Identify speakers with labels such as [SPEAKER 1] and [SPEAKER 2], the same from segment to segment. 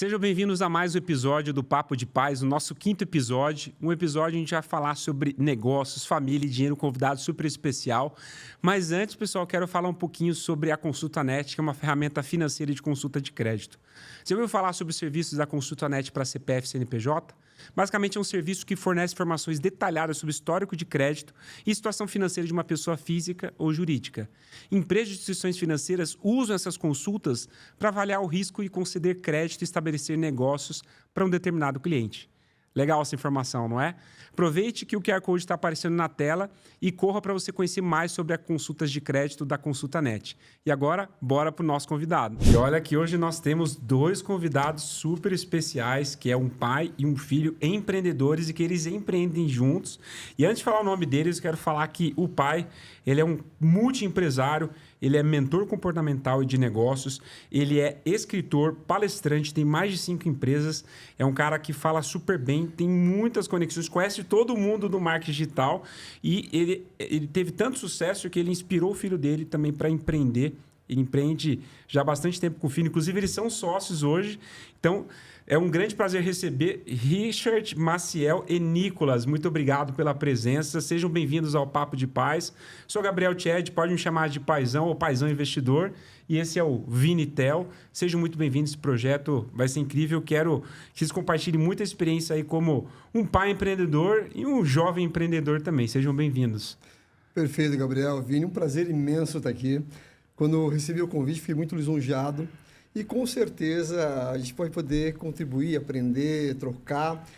[SPEAKER 1] Sejam bem-vindos a mais um episódio do Papo de Paz, o nosso quinto episódio. Um episódio onde a gente vai falar sobre negócios, família e dinheiro, um convidado super especial. Mas antes, pessoal, quero falar um pouquinho sobre a ConsultaNet, que é uma ferramenta financeira de consulta de crédito. Você ouviu falar sobre os serviços da ConsultaNet para CPF e CNPJ? Basicamente, é um serviço que fornece informações detalhadas sobre o histórico de crédito e situação financeira de uma pessoa física ou jurídica. Empresas e instituições financeiras usam essas consultas para avaliar o risco e conceder crédito e estabelecer negócios para um determinado cliente. Legal essa informação, não é? Aproveite que o QR Code está aparecendo na tela e corra para você conhecer mais sobre as consultas de crédito da ConsultaNet. E agora, bora para o nosso convidado. E olha que hoje nós temos dois convidados super especiais, que é um pai e um filho empreendedores e que eles empreendem juntos. E antes de falar o nome deles, eu quero falar que o pai, ele é um multiempresário, ele é mentor comportamental e de negócios, ele é escritor, palestrante, tem mais de 5 empresas, é um cara que fala super bem, tem muitas conexões, conhece todo mundo do marketing digital e ele teve tanto sucesso que ele inspirou o filho dele também para empreender. Ele empreende já há bastante tempo com o filho, inclusive eles são sócios hoje. Então, é um grande prazer receber Richard, Maciel e Nicolas. Muito obrigado pela presença. Sejam bem-vindos ao Papo de Paz. Sou Gabriel Tched, pode me chamar de Paizão ou Paizão Investidor. E esse é o Vinitel. Sejam muito bem-vindos. Esse projeto vai ser incrível. Quero que vocês compartilhem muita experiência aí como um pai empreendedor e um jovem empreendedor também. Sejam bem-vindos.
[SPEAKER 2] Perfeito, Gabriel. Vini, um prazer imenso estar aqui. Quando eu recebi o convite, fiquei muito lisonjeado. E com certeza a gente vai poder contribuir, aprender, trocar.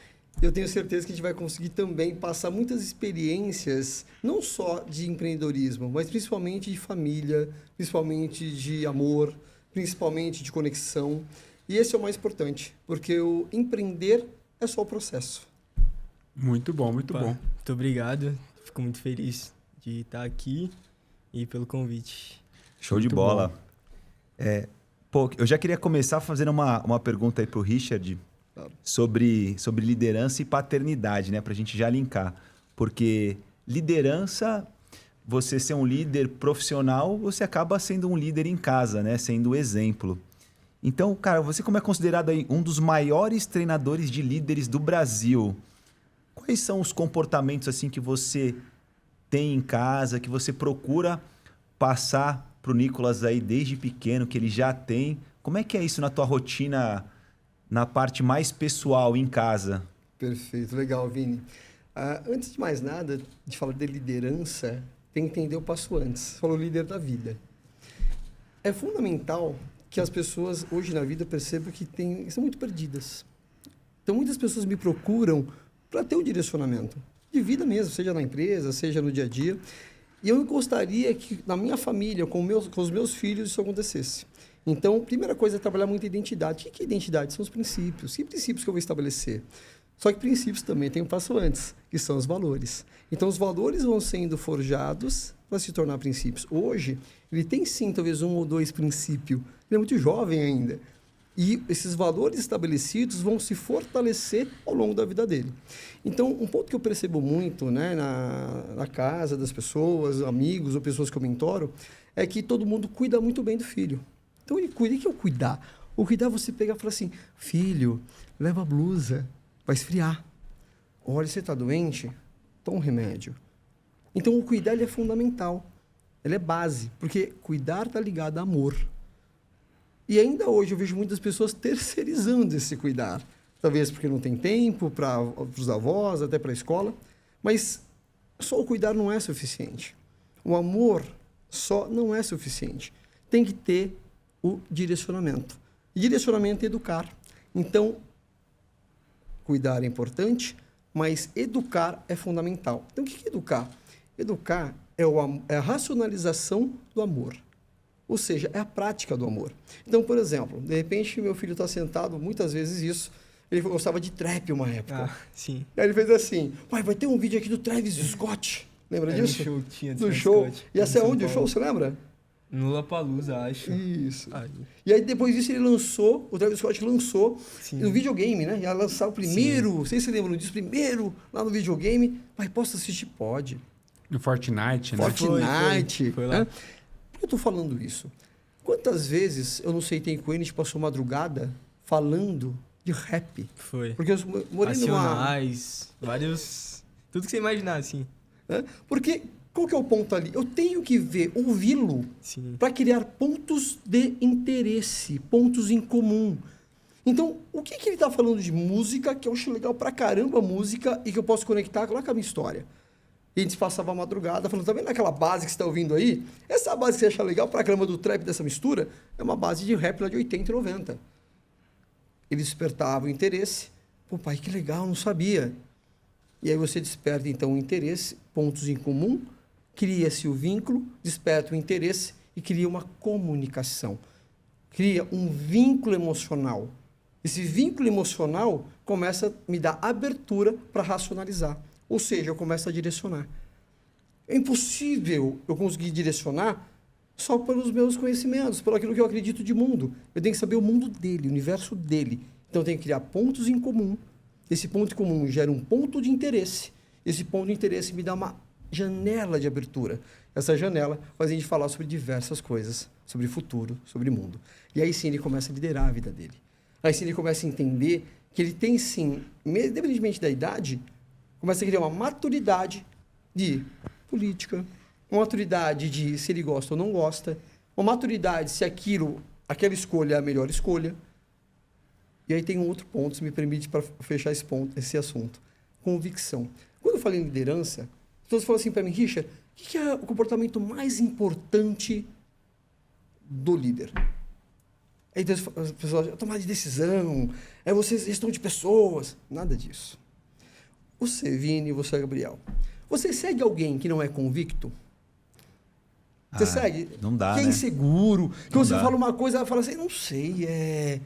[SPEAKER 2] Eu tenho certeza que a gente vai conseguir também passar muitas experiências, não só de empreendedorismo, mas principalmente de família, principalmente de amor, principalmente de conexão. E esse é o mais importante, porque o empreender é só o processo.
[SPEAKER 1] Muito bom, muito bom.
[SPEAKER 3] Muito obrigado. Fico muito feliz de estar aqui e pelo convite.
[SPEAKER 4] Show de bola. Eu já queria começar fazendo uma pergunta aí para o Richard sobre liderança e paternidade, né? Para a gente já linkar. Porque liderança, você ser um líder profissional, você acaba sendo um líder em casa, né? Sendo o exemplo. Então, cara, você como é considerado aí um dos maiores treinadores de líderes do Brasil, quais são os comportamentos assim que você tem em casa, que você procura passar para o Nicolas aí desde pequeno, que ele já tem? Como é que é isso na tua rotina, na parte mais pessoal, em casa?
[SPEAKER 2] Perfeito, legal, Vini. Antes de mais nada, de falar de liderança, tem que entender o passo antes. Você falou líder da vida. É fundamental que as pessoas hoje na vida percebam que estão muito perdidas. Então, muitas pessoas me procuram para ter um direcionamento de vida mesmo, seja na empresa, seja no dia a dia. E eu gostaria que na minha família, com os meus filhos, isso acontecesse. Então, a primeira coisa é trabalhar muito a identidade. O que é identidade? São os princípios. Que princípios que eu vou estabelecer? Só que princípios também tem um passo antes, que são os valores. Então, os valores vão sendo forjados para se tornar princípios. Hoje, ele tem sim, talvez 1 ou 2 princípios. Ele é muito jovem ainda. E esses valores estabelecidos vão se fortalecer ao longo da vida dele. Então, um ponto que eu percebo muito, né, na casa das pessoas, amigos ou pessoas que eu mentoro, é que todo mundo cuida muito bem do filho. Então, ele cuida. O que é o cuidar? O cuidar é você pegar e falar assim, filho, leva a blusa, vai esfriar. Olha, você está doente? Toma um remédio. Então, o cuidar ele é fundamental. Ele é base, porque cuidar está ligado a amor. E ainda hoje eu vejo muitas pessoas terceirizando esse cuidar. Talvez porque não tem tempo para os avós, até para a escola. Mas só o cuidar não é suficiente. O amor só não é suficiente. Tem que ter o direcionamento. E direcionamento é educar. Então, cuidar é importante, mas educar é fundamental. Então, o que é educar? Educar é a racionalização do amor. Ou seja, é a prática do amor. Então, por exemplo, de repente, meu filho está sentado, muitas vezes isso, ele gostava de trap uma época.
[SPEAKER 3] Sim.
[SPEAKER 2] Aí ele fez assim, pai, vai ter um vídeo aqui do Travis Scott. Lembra disso?
[SPEAKER 3] No show tinha
[SPEAKER 2] do show. Scott, ia ser onde o show, você lembra?
[SPEAKER 3] No Lollapalooza, acho.
[SPEAKER 2] Isso. E aí, depois disso, o Travis Scott lançou no videogame, né? Ia lançar o primeiro, não sei se vocês lembram disso, primeiro lá no videogame. Pai, posso assistir? Pode.
[SPEAKER 1] No Fortnite, né?
[SPEAKER 2] Fortnite.
[SPEAKER 3] Foi lá.
[SPEAKER 2] Por que eu tô falando isso? Quantas vezes, eu não sei, tem com ele, a gente passou madrugada falando de rap.
[SPEAKER 3] Foi.
[SPEAKER 2] Porque eu morei numa...
[SPEAKER 3] Racionais, vários... Tudo que você imaginar, assim.
[SPEAKER 2] Porque qual que é o ponto ali? Eu tenho que ouvi-lo,
[SPEAKER 3] Sim.
[SPEAKER 2] para criar pontos de interesse, pontos em comum. Então, o que ele está falando de música, que eu acho legal pra caramba a música e que eu posso conectar lá com a minha história? E a gente passava a madrugada falando, tá vendo aquela base que você está ouvindo aí? Essa base que você acha legal pra caramba do trap, dessa mistura, é uma base de rap lá de 80 e 90. Ele despertava o interesse. Pô, pai, que legal, não sabia. E aí você desperta, então, o interesse, pontos em comum, cria-se o vínculo, desperta o interesse e cria uma comunicação. Cria um vínculo emocional. Esse vínculo emocional começa a me dar abertura para racionalizar. Ou seja, eu começo a direcionar. É impossível eu conseguir direcionar só pelos meus conhecimentos, pelo aquilo que eu acredito de mundo. Eu tenho que saber o mundo dele, o universo dele. Então, eu tenho que criar pontos em comum. Esse ponto em comum gera um ponto de interesse. Esse ponto de interesse me dá uma janela de abertura. Essa janela faz a gente falar sobre diversas coisas, sobre futuro, sobre mundo. E aí sim ele começa a liderar a vida dele. Aí sim ele começa a entender que ele tem sim, independentemente da idade, começa a criar uma maturidade de política, uma maturidade de se ele gosta ou não gosta, uma maturidade se aquela escolha é a melhor escolha. E aí tem um outro ponto, se me permite, para fechar esse assunto. Convicção. Quando eu falei em liderança, as pessoas falam assim para mim, Richard, o que é o comportamento mais importante do líder? Aí as pessoas, tomar de decisão, é você gestão de pessoas. Nada disso. Você, Vini, você, Gabriel. Você segue alguém que não é convicto? Você segue?
[SPEAKER 4] Não dá,
[SPEAKER 2] que é
[SPEAKER 4] né?
[SPEAKER 2] inseguro. Que
[SPEAKER 4] Não
[SPEAKER 2] você
[SPEAKER 4] dá.
[SPEAKER 2] fala uma coisa, ela fala assim, não sei,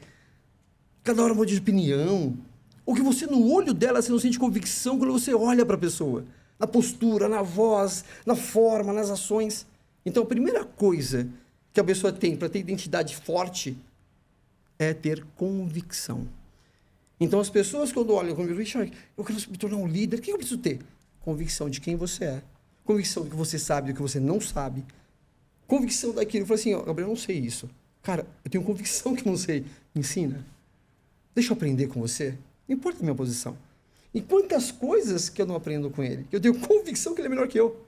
[SPEAKER 2] cada hora muda de opinião. Ou que você, no olho dela, você não sente convicção quando você olha para a pessoa. Na postura, na voz, na forma, nas ações. Então, a primeira coisa que a pessoa tem para ter identidade forte é ter convicção. Então, as pessoas, quando olham comigo, Richard, eu quero me tornar um líder, o que eu preciso ter? Convicção de quem você é. Convicção do que você sabe, do que você não sabe. Convicção daquilo. Eu falei assim, Gabriel, eu não sei isso. Cara, eu tenho convicção que eu não sei. Me ensina. Deixa eu aprender com você. Não importa a minha posição. E quantas coisas que eu não aprendo com ele? Eu tenho convicção que ele é melhor que eu.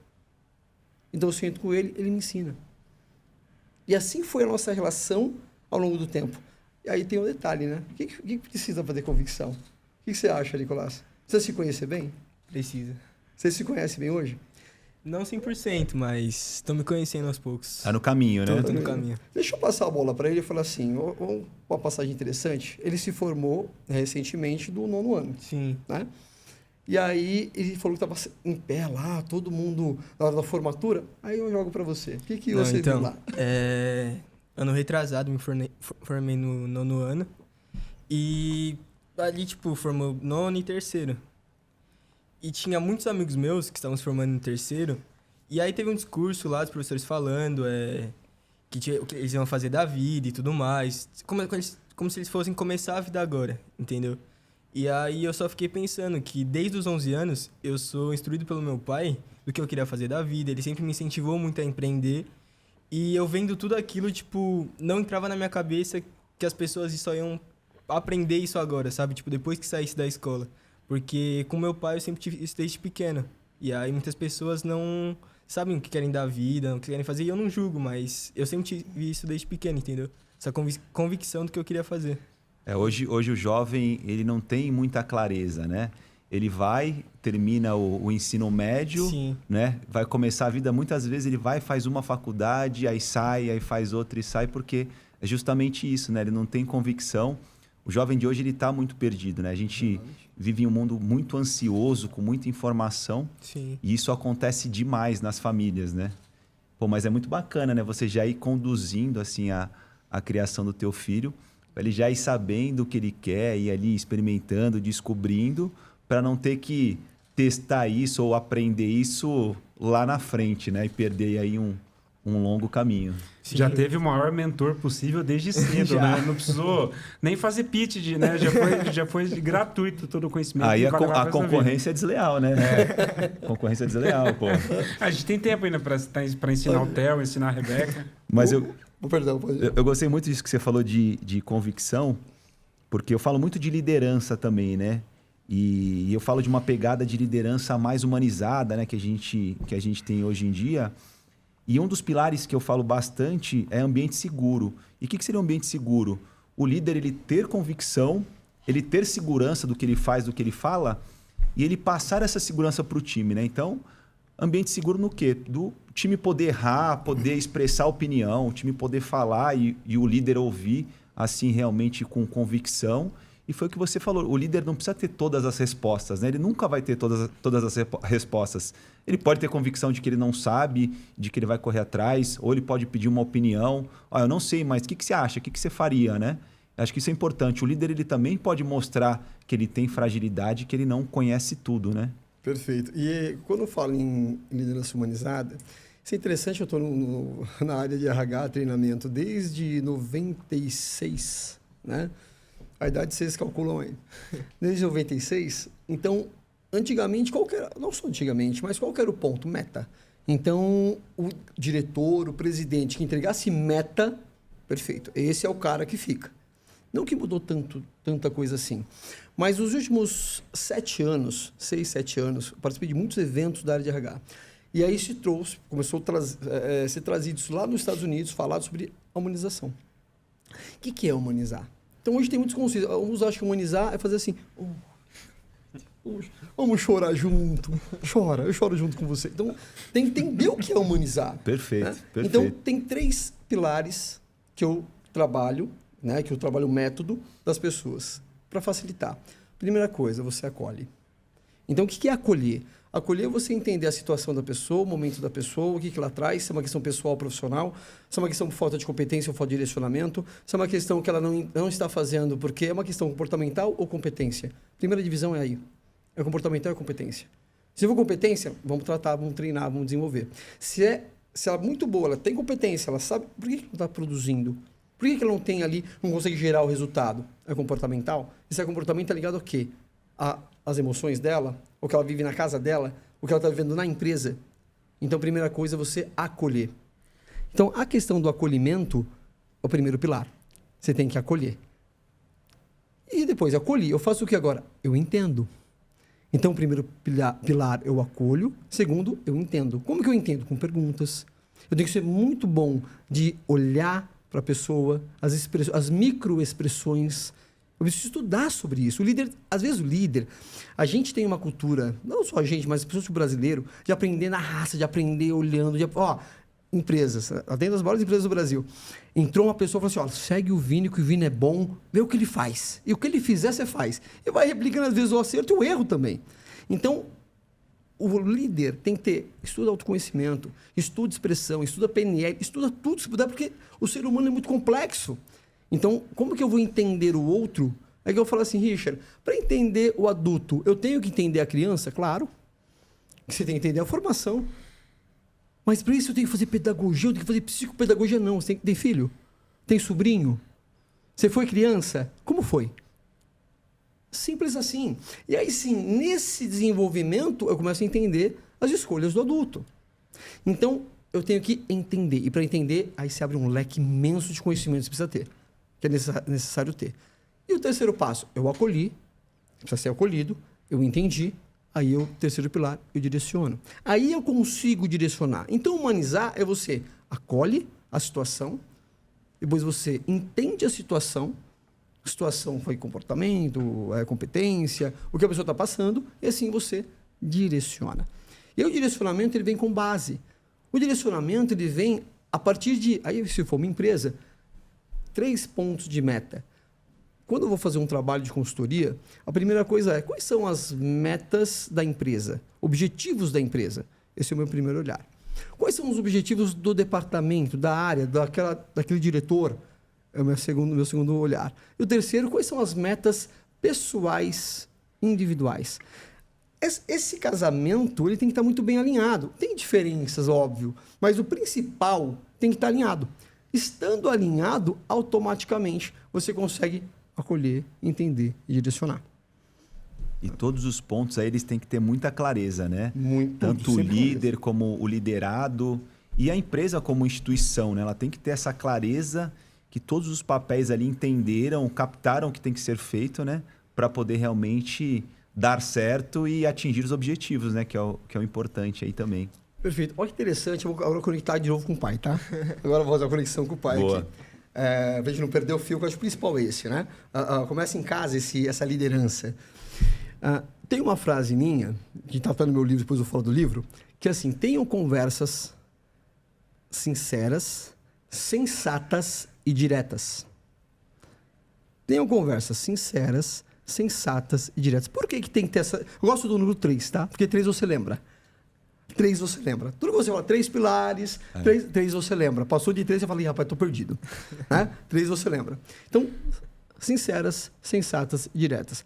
[SPEAKER 2] Então eu sento com ele, ele me ensina. E assim foi a nossa relação ao longo do tempo. E aí tem um detalhe, né? O que precisa para ter convicção? O que você acha, Nicolás? Precisa se conhecer bem?
[SPEAKER 3] Precisa.
[SPEAKER 2] Você se conhece bem hoje?
[SPEAKER 3] Não 100%, mas estou me conhecendo aos poucos.
[SPEAKER 4] Tá no caminho, né?
[SPEAKER 3] Tô no caminho.
[SPEAKER 2] Deixa eu passar a bola para ele e falar assim, uma passagem interessante. Ele se formou recentemente do 9º ano,
[SPEAKER 3] Sim.
[SPEAKER 2] né? E aí ele falou que estava em pé lá, todo mundo na hora da formatura. Aí eu jogo para você. O que
[SPEAKER 3] Não,
[SPEAKER 2] você
[SPEAKER 3] então,
[SPEAKER 2] viu lá?
[SPEAKER 3] Ano retrasado, me formei no 9º ano. E ali, tipo, formou 9º e 3º. E tinha muitos amigos meus que estavam se formando no 3º. E aí teve um discurso lá dos professores falando o que eles iam fazer da vida e tudo mais. Como se eles fossem começar a vida agora, entendeu? E aí eu só fiquei pensando que desde os 11 anos eu sou instruído pelo meu pai do que eu queria fazer da vida. Ele sempre me incentivou muito a empreender. E eu vendo tudo aquilo, tipo, não entrava na minha cabeça que as pessoas só iam aprender isso agora, sabe? Tipo, depois que saísse da escola. Porque com meu pai eu sempre tive isso desde pequeno. E aí muitas pessoas não sabem o que querem da vida, o que querem fazer. E eu não julgo, mas eu sempre tive isso desde pequeno, entendeu? Essa convicção do que eu queria fazer.
[SPEAKER 4] Hoje o jovem, ele não tem muita clareza, né? Ele vai, termina o ensino médio,
[SPEAKER 3] Sim.
[SPEAKER 4] né? Vai começar a vida, muitas vezes ele vai, faz uma faculdade, aí sai, aí faz outra e sai, porque é justamente isso, né? Ele não tem convicção. O jovem de hoje, ele está muito perdido, né? A gente vive em um mundo muito ansioso, com muita informação.
[SPEAKER 3] Sim.
[SPEAKER 4] E isso acontece demais nas famílias, né? Pô, mas é muito bacana, né? Você já ir conduzindo, assim, a criação do teu filho, para ele já ir sabendo o que ele quer, ir ali experimentando, descobrindo, para não ter que testar isso ou aprender isso lá na frente, né? E perder aí um longo caminho.
[SPEAKER 3] Sim.
[SPEAKER 1] Já teve o maior mentor possível desde cedo, né? Não precisou nem fazer pitch, né? Já foi gratuito todo o conhecimento.
[SPEAKER 4] Aí
[SPEAKER 1] que vai levar
[SPEAKER 4] a
[SPEAKER 1] pra essa
[SPEAKER 4] concorrência é desleal, né? Concorrência é desleal, pô.
[SPEAKER 1] vida. A gente tem tempo ainda para ensinar o Theo, ensinar a Rebeca.
[SPEAKER 4] Mas
[SPEAKER 2] Perdão, pode ir.
[SPEAKER 4] eu gostei muito disso que você falou de convicção, Porque eu falo muito de liderança também, né? E eu falo de uma pegada de liderança mais humanizada, né? Que a gente tem hoje em dia. E um dos pilares que eu falo bastante é ambiente seguro. E o que seria um ambiente seguro? O líder, ele ter convicção, ele ter segurança do que ele faz, do que ele fala, e ele passar essa segurança para o time, né? Então, ambiente seguro no quê? Do time poder errar, poder expressar opinião, o time poder falar e o líder ouvir, assim, realmente com convicção. E foi o que você falou, o líder não precisa ter todas as respostas, né? Ele nunca vai ter todas as respostas. Ele pode ter convicção de que ele não sabe, de que ele vai correr atrás, ou ele pode pedir uma opinião. Eu não sei, mas o que você acha? O que você faria, né? Acho que isso é importante. O líder, ele também pode mostrar que ele tem fragilidade, que ele não conhece tudo, né?
[SPEAKER 2] Perfeito. E quando eu falo em liderança humanizada, isso é interessante, eu estou na área de RH, treinamento, desde 96, né? A idade vocês calculam aí. Desde 96. Então, antigamente, não só antigamente, mas qual que era o ponto? Meta. Então, o diretor, o presidente que entregasse meta, perfeito. Esse é o cara que fica. Não que mudou tanta coisa assim. Mas nos últimos 6, 7 anos, eu participei de muitos eventos da área de RH. E aí começou a ser trazido isso lá nos Estados Unidos, falado sobre a humanização. O que é humanizar? Então, hoje tem muitos conceitos. Alguns acham que humanizar é fazer assim... vamos chorar junto. Chora, eu choro junto com você. Então, tem que entender o que é humanizar.
[SPEAKER 4] Perfeito,
[SPEAKER 2] né?
[SPEAKER 4] perfeito.
[SPEAKER 2] Então, tem 3 pilares que eu trabalho, né? Que eu trabalho o método das pessoas, para facilitar. Primeira coisa, você acolhe. Então, o que é acolher? Acolher é você entender a situação da pessoa, o momento da pessoa, o que ela traz, se é uma questão pessoal ou profissional, se é uma questão de falta de competência ou falta de direcionamento, se é uma questão que ela não está fazendo porque é uma questão comportamental ou competência. Primeira divisão é aí. É comportamental e competência. Se for competência, vamos tratar, vamos treinar, vamos desenvolver. Se ela é muito boa, ela tem competência, ela sabe por que não está produzindo. Por que ela não tem ali, não consegue gerar o resultado? É comportamental? Esse comportamento é ligado ao quê? As emoções dela, o que ela vive na casa dela, o que ela está vivendo na empresa. Então, a primeira coisa é você acolher. Então, a questão do acolhimento é o primeiro pilar. Você tem que acolher. E depois, acolhi. Eu faço o que agora? Eu entendo. Então, o primeiro pilar eu acolho. Segundo, eu entendo. Como que eu entendo? Com perguntas. Eu tenho que ser muito bom de olhar para a pessoa, as microexpressões. Eu preciso estudar sobre isso. O líder, às vezes a gente tem uma cultura, não só a gente, mas principalmente o brasileiro, de aprender na raça, de aprender olhando, empresas, dentro das maiores empresas do Brasil. Entrou uma pessoa e falou assim, segue o Vini, que o Vini é bom, vê o que ele faz. E o que ele fizer, você faz. E vai replicando, às vezes, o acerto e o erro também. Então, o líder tem que ter, estuda autoconhecimento, estuda expressão, estuda PNL, estuda tudo se puder, porque o ser humano é muito complexo. Então, como que eu vou entender o outro? É que eu falo assim, Richard, para entender o adulto, eu tenho que entender a criança? Claro. Você tem que entender a formação. Mas para isso eu tenho que fazer pedagogia, eu tenho que fazer psicopedagogia. Não, você tem filho? Tem sobrinho? Você foi criança? Como foi? Simples assim. E aí sim, nesse desenvolvimento, eu começo a entender as escolhas do adulto. Então, eu tenho que entender. E para entender, aí se abre um leque imenso de conhecimento que você precisa ter. Que é necessário ter. E o terceiro passo, eu acolhi, precisa ser acolhido, eu entendi, aí o terceiro pilar, eu direciono. Aí eu consigo direcionar. Então, humanizar é você acolhe a situação, depois você entende a situação foi comportamento, competência, o que a pessoa está passando, e assim você direciona. E o direcionamento, ele vem com base. O direcionamento, ele vem a partir de, aí se for uma empresa, 3 pontos de meta. Quando eu vou fazer um trabalho de consultoria, a primeira coisa é quais são as metas da empresa, objetivos da empresa. Esse é o meu primeiro olhar. Quais são os objetivos do departamento, da área, daquele diretor? É o meu segundo olhar. E o terceiro, quais são as metas pessoais, individuais? Esse casamento ele tem que estar muito bem alinhado. Tem diferenças, óbvio, mas o principal tem que estar alinhado. Estando alinhado, automaticamente você consegue acolher, entender e direcionar.
[SPEAKER 4] E todos os pontos aí eles têm que ter muita clareza, né? Tanto o líder como o liderado e a empresa como instituição, né? Ela tem que ter essa clareza que todos os papéis ali entenderam, captaram o que tem que ser feito, né? Para poder realmente dar certo e atingir os objetivos, né? Que é o importante aí também.
[SPEAKER 2] Perfeito. Olha que interessante, eu vou agora conectar de novo com o pai, tá? Agora eu vou fazer a conexão com o pai
[SPEAKER 4] Boa.
[SPEAKER 2] aqui. Pra gente não perder o fio, que eu acho que o principal é esse, né? Começa em casa essa liderança. Tem uma frase minha, que está no meu livro, depois eu falo do livro, que é assim, tenham conversas sinceras, sensatas e diretas. Tenham conversas sinceras, sensatas e diretas. Por que tem que ter essa... Eu gosto do número 3, tá? Porque 3 você lembra. 3 você lembra. Tudo que você fala, 3 pilares, 3 você lembra. Passou de 3, você fala, ih, rapaz, tô perdido. Né? 3 você lembra. Então, sinceras, sensatas e diretas.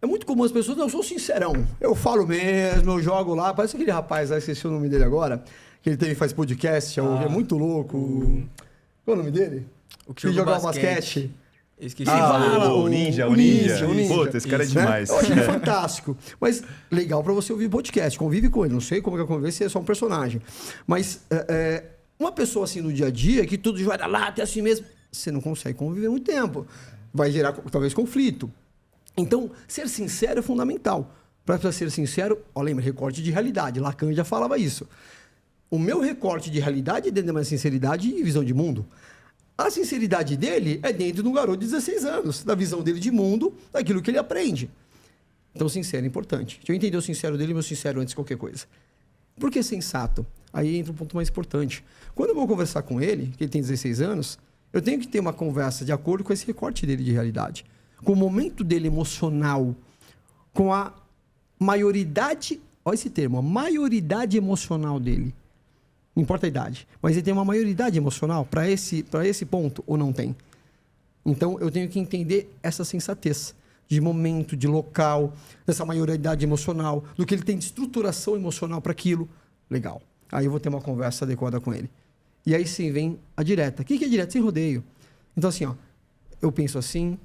[SPEAKER 2] É muito comum as pessoas, não, eu sou sincerão. Eu falo mesmo, eu jogo lá. Parece aquele rapaz, esqueci o nome dele agora, que ele faz podcast, é muito louco. Qual é o nome dele?
[SPEAKER 3] O
[SPEAKER 2] que joga basquete.
[SPEAKER 3] Esqueci.
[SPEAKER 4] O Ninja. Puta, esse cara é demais.
[SPEAKER 2] Eu acho ele fantástico. Mas legal pra você ouvir podcast. Convive com ele. Não sei como é que eu convivo, se é só um personagem. Mas uma pessoa assim no dia a dia, que tudo joga lá, até assim mesmo, você não consegue conviver muito tempo. Vai gerar talvez conflito. Então, ser sincero é fundamental. Para ser sincero, lembra, recorte de realidade. Lacan já falava isso. O meu recorte de realidade é dentro da minha sinceridade e visão de mundo. A sinceridade dele é dentro de um garoto de 16 anos, da visão dele de mundo, daquilo que ele aprende. Então, sincero é importante. Deixa eu entender o sincero dele e o meu sincero antes de qualquer coisa. Por que sensato? Aí entra um ponto mais importante. Quando eu vou conversar com ele, que ele tem 16 anos, eu tenho que ter uma conversa de acordo com esse recorte dele de realidade. Com o momento dele emocional, com a maioridade, olha esse termo, a maioridade emocional dele. Não importa a idade, mas ele tem uma maioridade emocional para esse ponto ou não tem. Então, eu tenho que entender essa sensatez de momento, de local, dessa maioridade emocional, do que ele tem de estruturação emocional para aquilo. Legal. Aí eu vou ter uma conversa adequada com ele. E aí sim vem a direta. O que é direta? Sem rodeio. Então, assim, eu penso assim,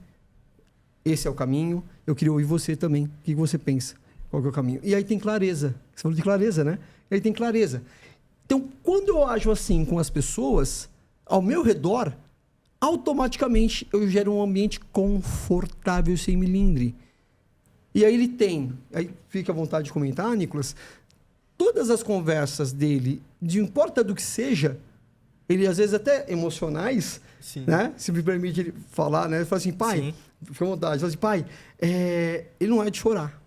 [SPEAKER 2] esse é o caminho, eu queria ouvir você também. O que você pensa? Qual que é o caminho? E aí tem clareza. Você falou de clareza, né? E aí tem clareza. Então, quando eu ajo assim com as pessoas, ao meu redor, automaticamente eu gero um ambiente confortável, sem melindre. E aí aí fica à vontade de comentar, Nicolas, todas as conversas dele, de importa do que seja, ele às vezes até emocionais,
[SPEAKER 3] Sim.
[SPEAKER 2] né? Se me permite ele falar, né? Ele fala assim, pai,
[SPEAKER 3] Sim.
[SPEAKER 2] fica à vontade, ele fala assim, pai, ele não é de chorar,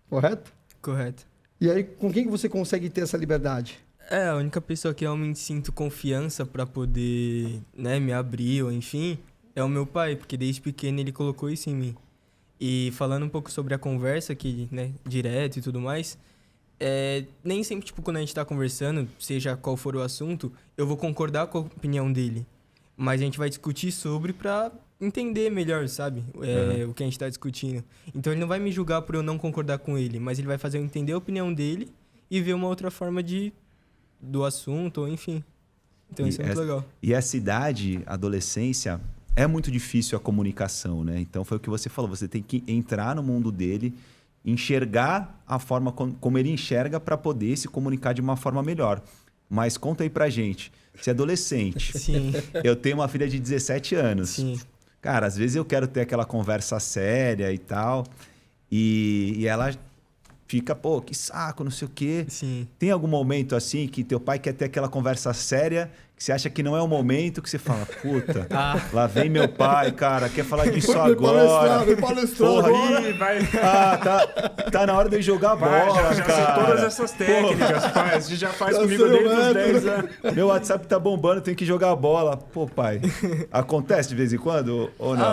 [SPEAKER 2] correto?
[SPEAKER 3] Correto.
[SPEAKER 2] E aí, com quem que você consegue ter essa liberdade?
[SPEAKER 3] A única pessoa que eu realmente sinto confiança pra poder, né, me abrir, ou enfim, é o meu pai, porque desde pequeno ele colocou isso em mim. E falando um pouco sobre a conversa aqui, né, direto e tudo mais, nem sempre, tipo, quando a gente tá conversando, seja qual for o assunto, eu vou concordar com a opinião dele. Mas a gente vai discutir sobre pra entender melhor, sabe? O que a gente tá discutindo. Então ele não vai me julgar por eu não concordar com ele, mas ele vai fazer eu entender a opinião dele e ver uma outra forma do assunto, ou enfim. Então isso é muito legal.
[SPEAKER 4] E essa idade, adolescência, é muito difícil a comunicação, né? Então foi o que você falou, você tem que entrar no mundo dele, enxergar a forma como ele enxerga para poder se comunicar de uma forma melhor. Mas conta aí pra gente, você é adolescente,
[SPEAKER 3] Sim.
[SPEAKER 4] eu tenho uma filha de 17 anos.
[SPEAKER 3] Sim.
[SPEAKER 4] Cara, às vezes eu quero ter aquela conversa séria e tal, e ela fica, pô, que saco, não sei o quê.
[SPEAKER 3] Sim.
[SPEAKER 4] Tem algum momento assim que teu pai quer ter aquela conversa séria, que você acha que não é o momento, que você fala, puta, lá vem meu pai, cara, quer falar disso agora.
[SPEAKER 2] Vem palestrar
[SPEAKER 4] Porra,
[SPEAKER 2] agora.
[SPEAKER 1] vai.
[SPEAKER 4] tá na hora de eu jogar bola,
[SPEAKER 1] já
[SPEAKER 4] cara.
[SPEAKER 1] sei todas essas técnicas, pai. A gente já faz comigo
[SPEAKER 2] sei,
[SPEAKER 1] desde os
[SPEAKER 2] mano.
[SPEAKER 1] 10 anos.
[SPEAKER 4] Meu WhatsApp tá bombando, tem que jogar bola. Pô, pai, acontece de vez em quando ou não?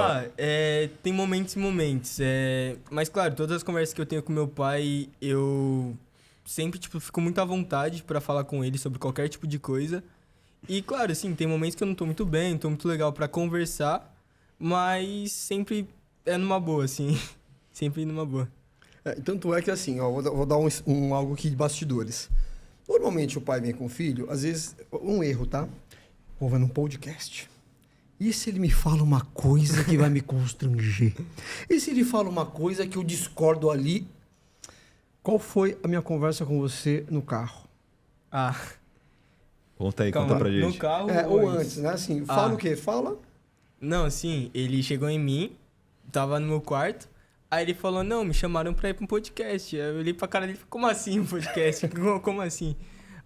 [SPEAKER 3] Tem momentos e momentos. Mas, claro, todas as conversas que eu tenho com meu pai, eu sempre, tipo, fico muito à vontade pra falar com ele sobre qualquer tipo de coisa. E, claro, assim, tem momentos que eu não tô muito bem, não tô muito legal pra conversar, mas sempre é numa boa, assim. Sempre numa boa.
[SPEAKER 2] Tanto é que assim, vou dar algo aqui de bastidores. Normalmente o pai vem com o filho, às vezes, um erro, tá? Pô, vai num podcast. E se ele me fala uma coisa que vai me constranger? E se ele fala uma coisa que eu discordo ali? Qual foi a minha conversa com você no carro?
[SPEAKER 4] Conta aí,
[SPEAKER 3] Calma,
[SPEAKER 4] conta pra
[SPEAKER 3] no
[SPEAKER 4] gente.
[SPEAKER 3] carro
[SPEAKER 2] Ou antes, né? Assim, fala o quê? Fala.
[SPEAKER 3] Não, assim, ele chegou em mim, tava no meu quarto, aí ele falou, não, me chamaram pra ir pra um podcast. Aí eu olhei pra cara dele, como assim um podcast? Como assim?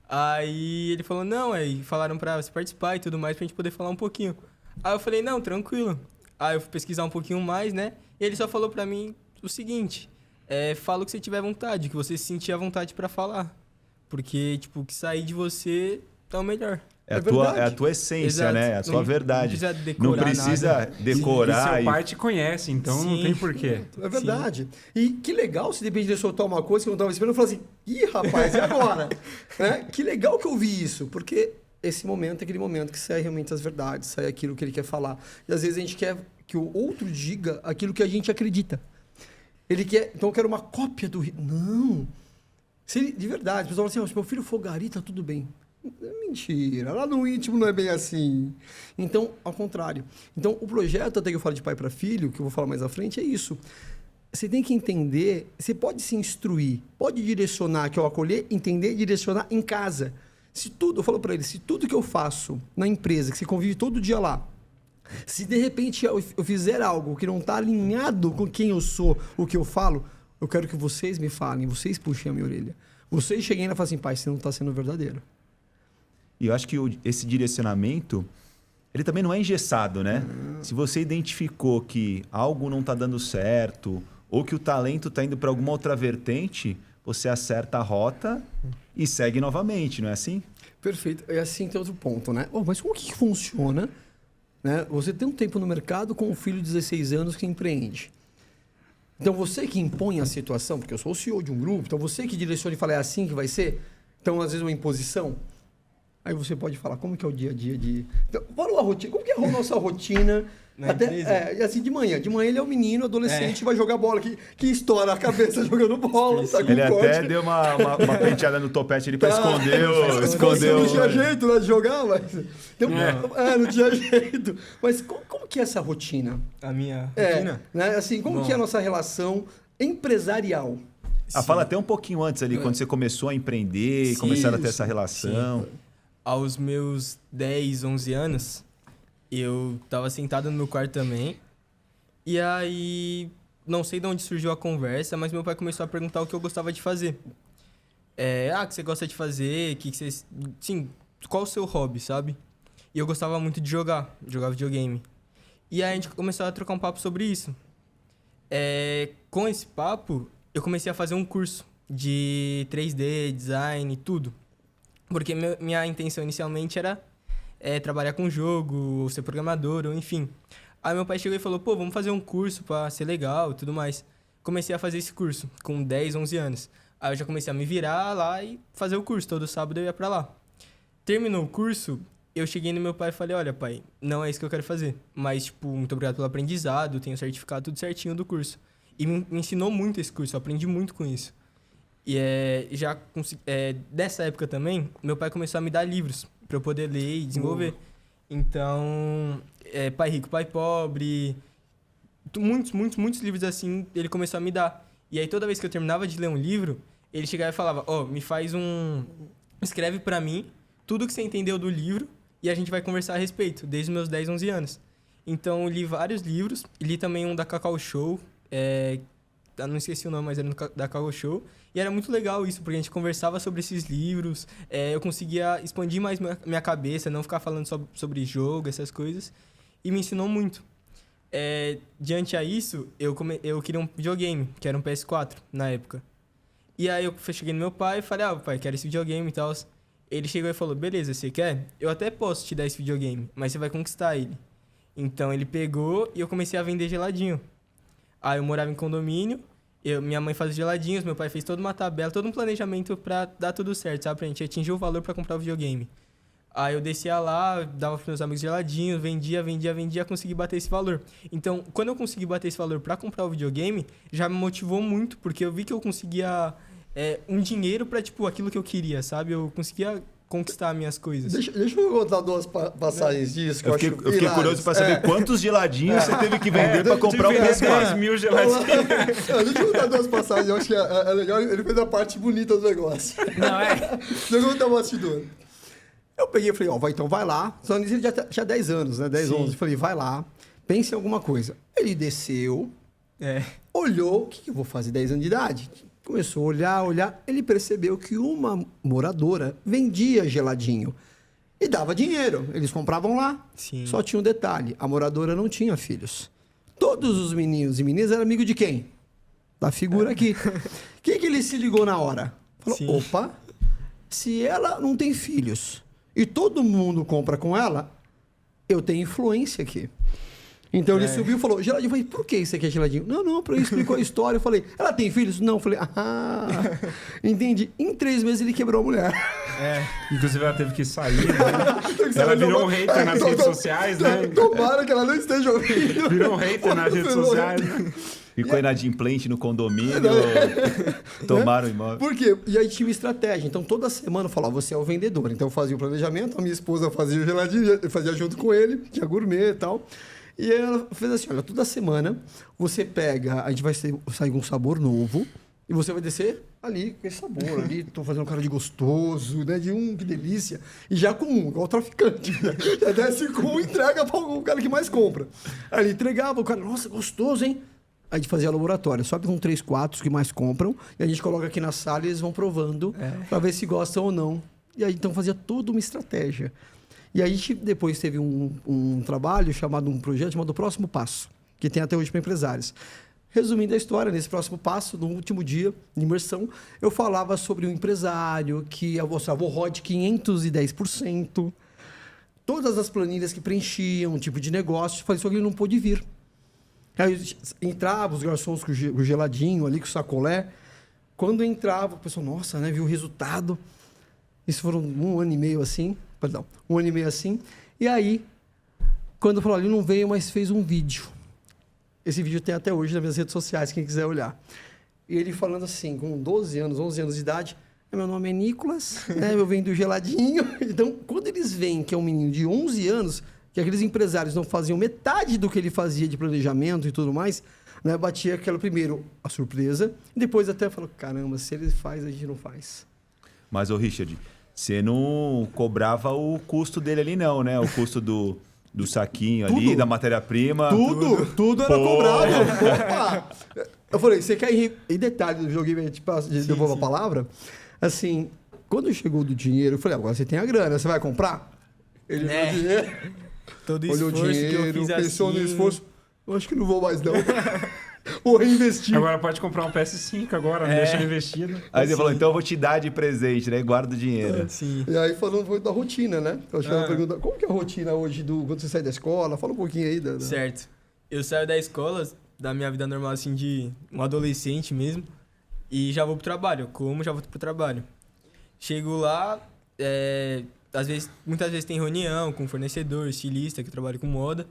[SPEAKER 3] Aí ele falou, não, aí falaram pra você participar e tudo mais, pra gente poder falar um pouquinho. Aí eu falei, não, tranquilo. Aí eu fui pesquisar um pouquinho mais, né? E ele só falou pra mim o seguinte, fala o que você tiver vontade, que você se sentir à vontade pra falar. Porque, tipo, o que sair de você é o melhor.
[SPEAKER 4] É a tua essência,
[SPEAKER 3] Exato.
[SPEAKER 4] né? É a sua verdade.
[SPEAKER 3] Não precisa decorar
[SPEAKER 4] Não precisa
[SPEAKER 3] nada.
[SPEAKER 4] decorar.
[SPEAKER 1] E seu pai te conhece, então não
[SPEAKER 3] Sim.
[SPEAKER 1] tem porquê.
[SPEAKER 2] É verdade. E que legal se de repente ele soltar uma coisa que eu não estava esperando e falar assim, ih, rapaz, e agora? Né? Que legal que eu vi isso, porque esse momento é aquele momento que sai realmente as verdades, sai aquilo que ele quer falar. E às vezes a gente quer que o outro diga aquilo que a gente acredita. Ele quer, então eu quero uma cópia do... Não. Se ele, de verdade, o pessoal fala assim, se meu filho for gari, tá tudo bem. É mentira, lá no íntimo não é bem assim. Então, ao contrário. Então, o projeto, até que eu falo de pai para filho, que eu vou falar mais à frente, é isso. Você tem que entender, você pode se instruir, pode direcionar, que é o acolher, entender e direcionar em casa. Se tudo, eu falo para ele, se tudo que eu faço na empresa, que você convive todo dia lá, se de repente eu fizer algo que não está alinhado com quem eu sou, o que eu falo, eu quero que vocês me falem, vocês puxem a minha orelha. Vocês cheguem lá e falem assim, pai, você não está sendo verdadeiro.
[SPEAKER 4] E eu acho que esse direcionamento, ele também não é engessado, né? Se você identificou que algo não está dando certo, ou que o talento está indo para alguma outra vertente, você acerta a rota e segue novamente, não é assim?
[SPEAKER 2] Perfeito. E assim tem outro ponto, né? Mas como que funciona, né? Você tem um tempo no mercado com um filho de 16 anos que empreende. Então, você que impõe a situação, porque eu sou o CEO de um grupo, então você que direciona e fala, é assim que vai ser? Então, às vezes, uma imposição. Aí você pode falar, como que é o dia a dia de... Então, fala a rotina, como que é a nossa rotina?
[SPEAKER 3] Na empresa?
[SPEAKER 2] E assim, de manhã. De manhã ele é um menino, adolescente, vai jogar bola, que estoura a cabeça jogando bola, tá com
[SPEAKER 4] Ele
[SPEAKER 2] corte.
[SPEAKER 4] até deu uma penteada no topete ali para esconder
[SPEAKER 2] Não tinha jeito, né, de jogar, mas... Então, não tinha jeito. Mas como que é essa rotina?
[SPEAKER 3] A minha rotina?
[SPEAKER 2] Né? Assim, como que é a nossa relação empresarial?
[SPEAKER 4] Fala até um pouquinho antes ali, quando você começou a empreender, começaram a ter essa relação.
[SPEAKER 3] Sim. Aos meus 10, 11 anos, eu tava sentado no meu quarto também. E aí, não sei de onde surgiu a conversa, mas meu pai começou a perguntar o que eu gostava de fazer. O que você gosta de fazer? Que você... Sim, qual o seu hobby, sabe? E eu gostava muito de jogar videogame. E aí a gente começou a trocar um papo sobre isso. Com esse papo, eu comecei a fazer um curso de 3D, design, tudo. Porque minha intenção inicialmente era trabalhar com jogo, ou ser programador, ou enfim. Aí meu pai chegou e falou, vamos fazer um curso pra ser legal e tudo mais. Comecei a fazer esse curso com 10, 11 anos. Aí eu já comecei a me virar lá e fazer o curso. Todo sábado eu ia pra lá. Terminou o curso, eu cheguei no meu pai e falei, olha pai, não é isso que eu quero fazer. Mas, tipo, muito obrigado pelo aprendizado, tenho certificado tudo certinho do curso. E me ensinou muito esse curso, eu aprendi muito com isso. E dessa época também, meu pai começou a me dar livros para eu poder ler e desenvolver. Então, Pai Rico, Pai Pobre, muitos livros assim, ele começou a me dar. E aí toda vez que eu terminava de ler um livro, ele chegava e falava, me faz escreve para mim tudo que você entendeu do livro e a gente vai conversar a respeito, desde os meus 10, 11 anos. Então, eu li vários livros, li também um da Cacau Show, não esqueci o nome, mas era da Cacau Show. E era muito legal isso, porque a gente conversava sobre esses livros, eu conseguia expandir mais minha cabeça, não ficar falando só sobre jogo, essas coisas. E me ensinou muito. Diante a isso, eu queria um videogame, que era um PS4 na época. E aí eu cheguei no meu pai e falei, pai, quero esse videogame e tal. Ele chegou e falou, beleza, você quer? Eu até posso te dar esse videogame, mas você vai conquistar ele. Então ele pegou e eu comecei a vender geladinho. Aí eu morava em condomínio, minha mãe fazia geladinhos, meu pai fez toda uma tabela, todo um planejamento pra dar tudo certo, sabe? Pra gente atingir o valor pra comprar o videogame. Aí eu descia lá, dava pros meus amigos geladinhos, vendia, consegui bater esse valor. Então, quando eu consegui bater esse valor pra comprar o videogame, já me motivou muito, porque eu vi que eu conseguia um dinheiro pra, tipo, aquilo que eu queria, sabe? Eu conseguia conquistar minhas coisas.
[SPEAKER 2] Deixa eu contar duas passagens disso.
[SPEAKER 4] Eu fiquei curioso para saber quantos geladinhos você teve que vender para comprar um PS4.
[SPEAKER 1] 10.000 geladinhos.
[SPEAKER 2] Deixa eu contar duas passagens, eu acho que é legal. Ele fez a parte bonita do negócio.
[SPEAKER 1] Não,
[SPEAKER 2] Deixa eu contar o bastidor. Eu peguei e falei, ó, então vai lá. Só nisso ele já tinha 10 anos, né? 10,
[SPEAKER 3] Sim.
[SPEAKER 2] 11. Falei, vai lá, pense em alguma coisa. Ele desceu,
[SPEAKER 3] É.
[SPEAKER 2] olhou, o que eu vou fazer 10 anos de idade? Começou a olhar. Ele percebeu que uma moradora vendia geladinho e dava dinheiro. Eles compravam lá.
[SPEAKER 3] Sim.
[SPEAKER 2] Só tinha um detalhe, a moradora não tinha filhos. Todos os meninos e meninas eram amigos de quem? Da figura aqui. O que ele se ligou na hora? Falou,
[SPEAKER 3] Sim.
[SPEAKER 2] opa, se ela não tem filhos e todo mundo compra com ela, eu tenho influência aqui. Então ele subiu e falou, geladinho. Eu falei, por que isso aqui é geladinho? Não, ele explicou a história. Eu falei, ela tem filhos? Não. Eu falei, entendi. Em 3 meses ele quebrou a mulher.
[SPEAKER 1] Inclusive, ela teve que sair, né? Ela virou um hater nas redes sociais, né?
[SPEAKER 2] Tomara que ela não esteja ouvindo.
[SPEAKER 1] Virou um hater nas redes sociais, né?
[SPEAKER 4] Ficou inadimplente no condomínio, tomaram o imóvel.
[SPEAKER 2] Por quê? E aí tinha uma estratégia. Então, toda semana eu falava, você é o vendedor. Então, eu fazia o planejamento, a minha esposa fazia o geladinho, eu fazia junto com ele, tinha gourmet e tal. E aí ela fez assim, olha, toda semana você pega, a gente vai sair com um sabor novo e você vai descer ali com esse sabor ali, tô fazendo um cara de gostoso, né, de que delícia. E já com igual o traficante, né? Já desce com um, entrega para o cara que mais compra. Aí ele entregava, o cara, nossa, gostoso, hein? A gente fazia laboratório, sobe com 3, 4 os que mais compram, e a gente coloca aqui na sala e eles vão provando para ver se gostam ou não. E aí então fazia toda uma estratégia. E aí a gente depois teve um trabalho um projeto chamado Próximo Passo, que tem até hoje para empresários. Resumindo a história, nesse próximo passo, no último dia de imersão, eu falava sobre um empresário que mostrava o ROI de 510%, todas as planilhas que preenchiam, um tipo de negócio, falei, só que ele não pôde vir. Aí entrava os garçons com o geladinho ali, com o sacolé. Quando entrava, o pessoal, nossa, né, viu o resultado. Isso foram 1 ano e meio assim. Perdão, 1 ano e meio assim. E aí, quando falou, ele não veio, mas fez um vídeo. Esse vídeo tem até hoje nas minhas redes sociais, quem quiser olhar. E ele falando assim, com 12 anos, 11 anos de idade, meu nome é Nicolas, né, eu venho do geladinho. Então, quando eles veem que é um menino de 11 anos, que aqueles empresários não faziam metade do que ele fazia de planejamento e tudo mais, né, batia aquela primeiro a surpresa, e depois até falou, caramba, se ele faz, a gente não faz.
[SPEAKER 4] Mas, ô Richard, você não cobrava o custo dele ali não, né? O custo do saquinho ali,
[SPEAKER 2] Tudo.
[SPEAKER 4] da matéria-prima.
[SPEAKER 2] Tudo era cobrado. Opa! Eu falei, você quer ir... E detalhe do joguinho, a gente devolve a palavra. Assim, quando chegou do dinheiro, eu falei, agora você tem a grana, você vai comprar? Ele olhou o dinheiro,
[SPEAKER 3] Todo o
[SPEAKER 2] olhou o
[SPEAKER 3] esforço que eu
[SPEAKER 2] dinheiro,
[SPEAKER 3] fiz
[SPEAKER 2] pensou
[SPEAKER 3] assim...
[SPEAKER 2] no esforço. Eu acho que não vou mais, não. Vou reinvestir.
[SPEAKER 1] Agora pode comprar um PS5 agora, não deixa ele investido.
[SPEAKER 4] Aí você falou, então eu vou te dar de presente, né? Guarda o dinheiro.
[SPEAKER 3] Sim.
[SPEAKER 2] E aí falando da rotina, né? Eu acho que ela pergunta, como que é a rotina hoje quando você sai da escola? Fala um pouquinho aí da...
[SPEAKER 3] Certo. Eu saio da escola, da minha vida normal, assim, de um adolescente mesmo, e já vou pro trabalho. Já vou pro trabalho. Chego lá, muitas vezes tem reunião com fornecedor, estilista, que eu trabalho com moda.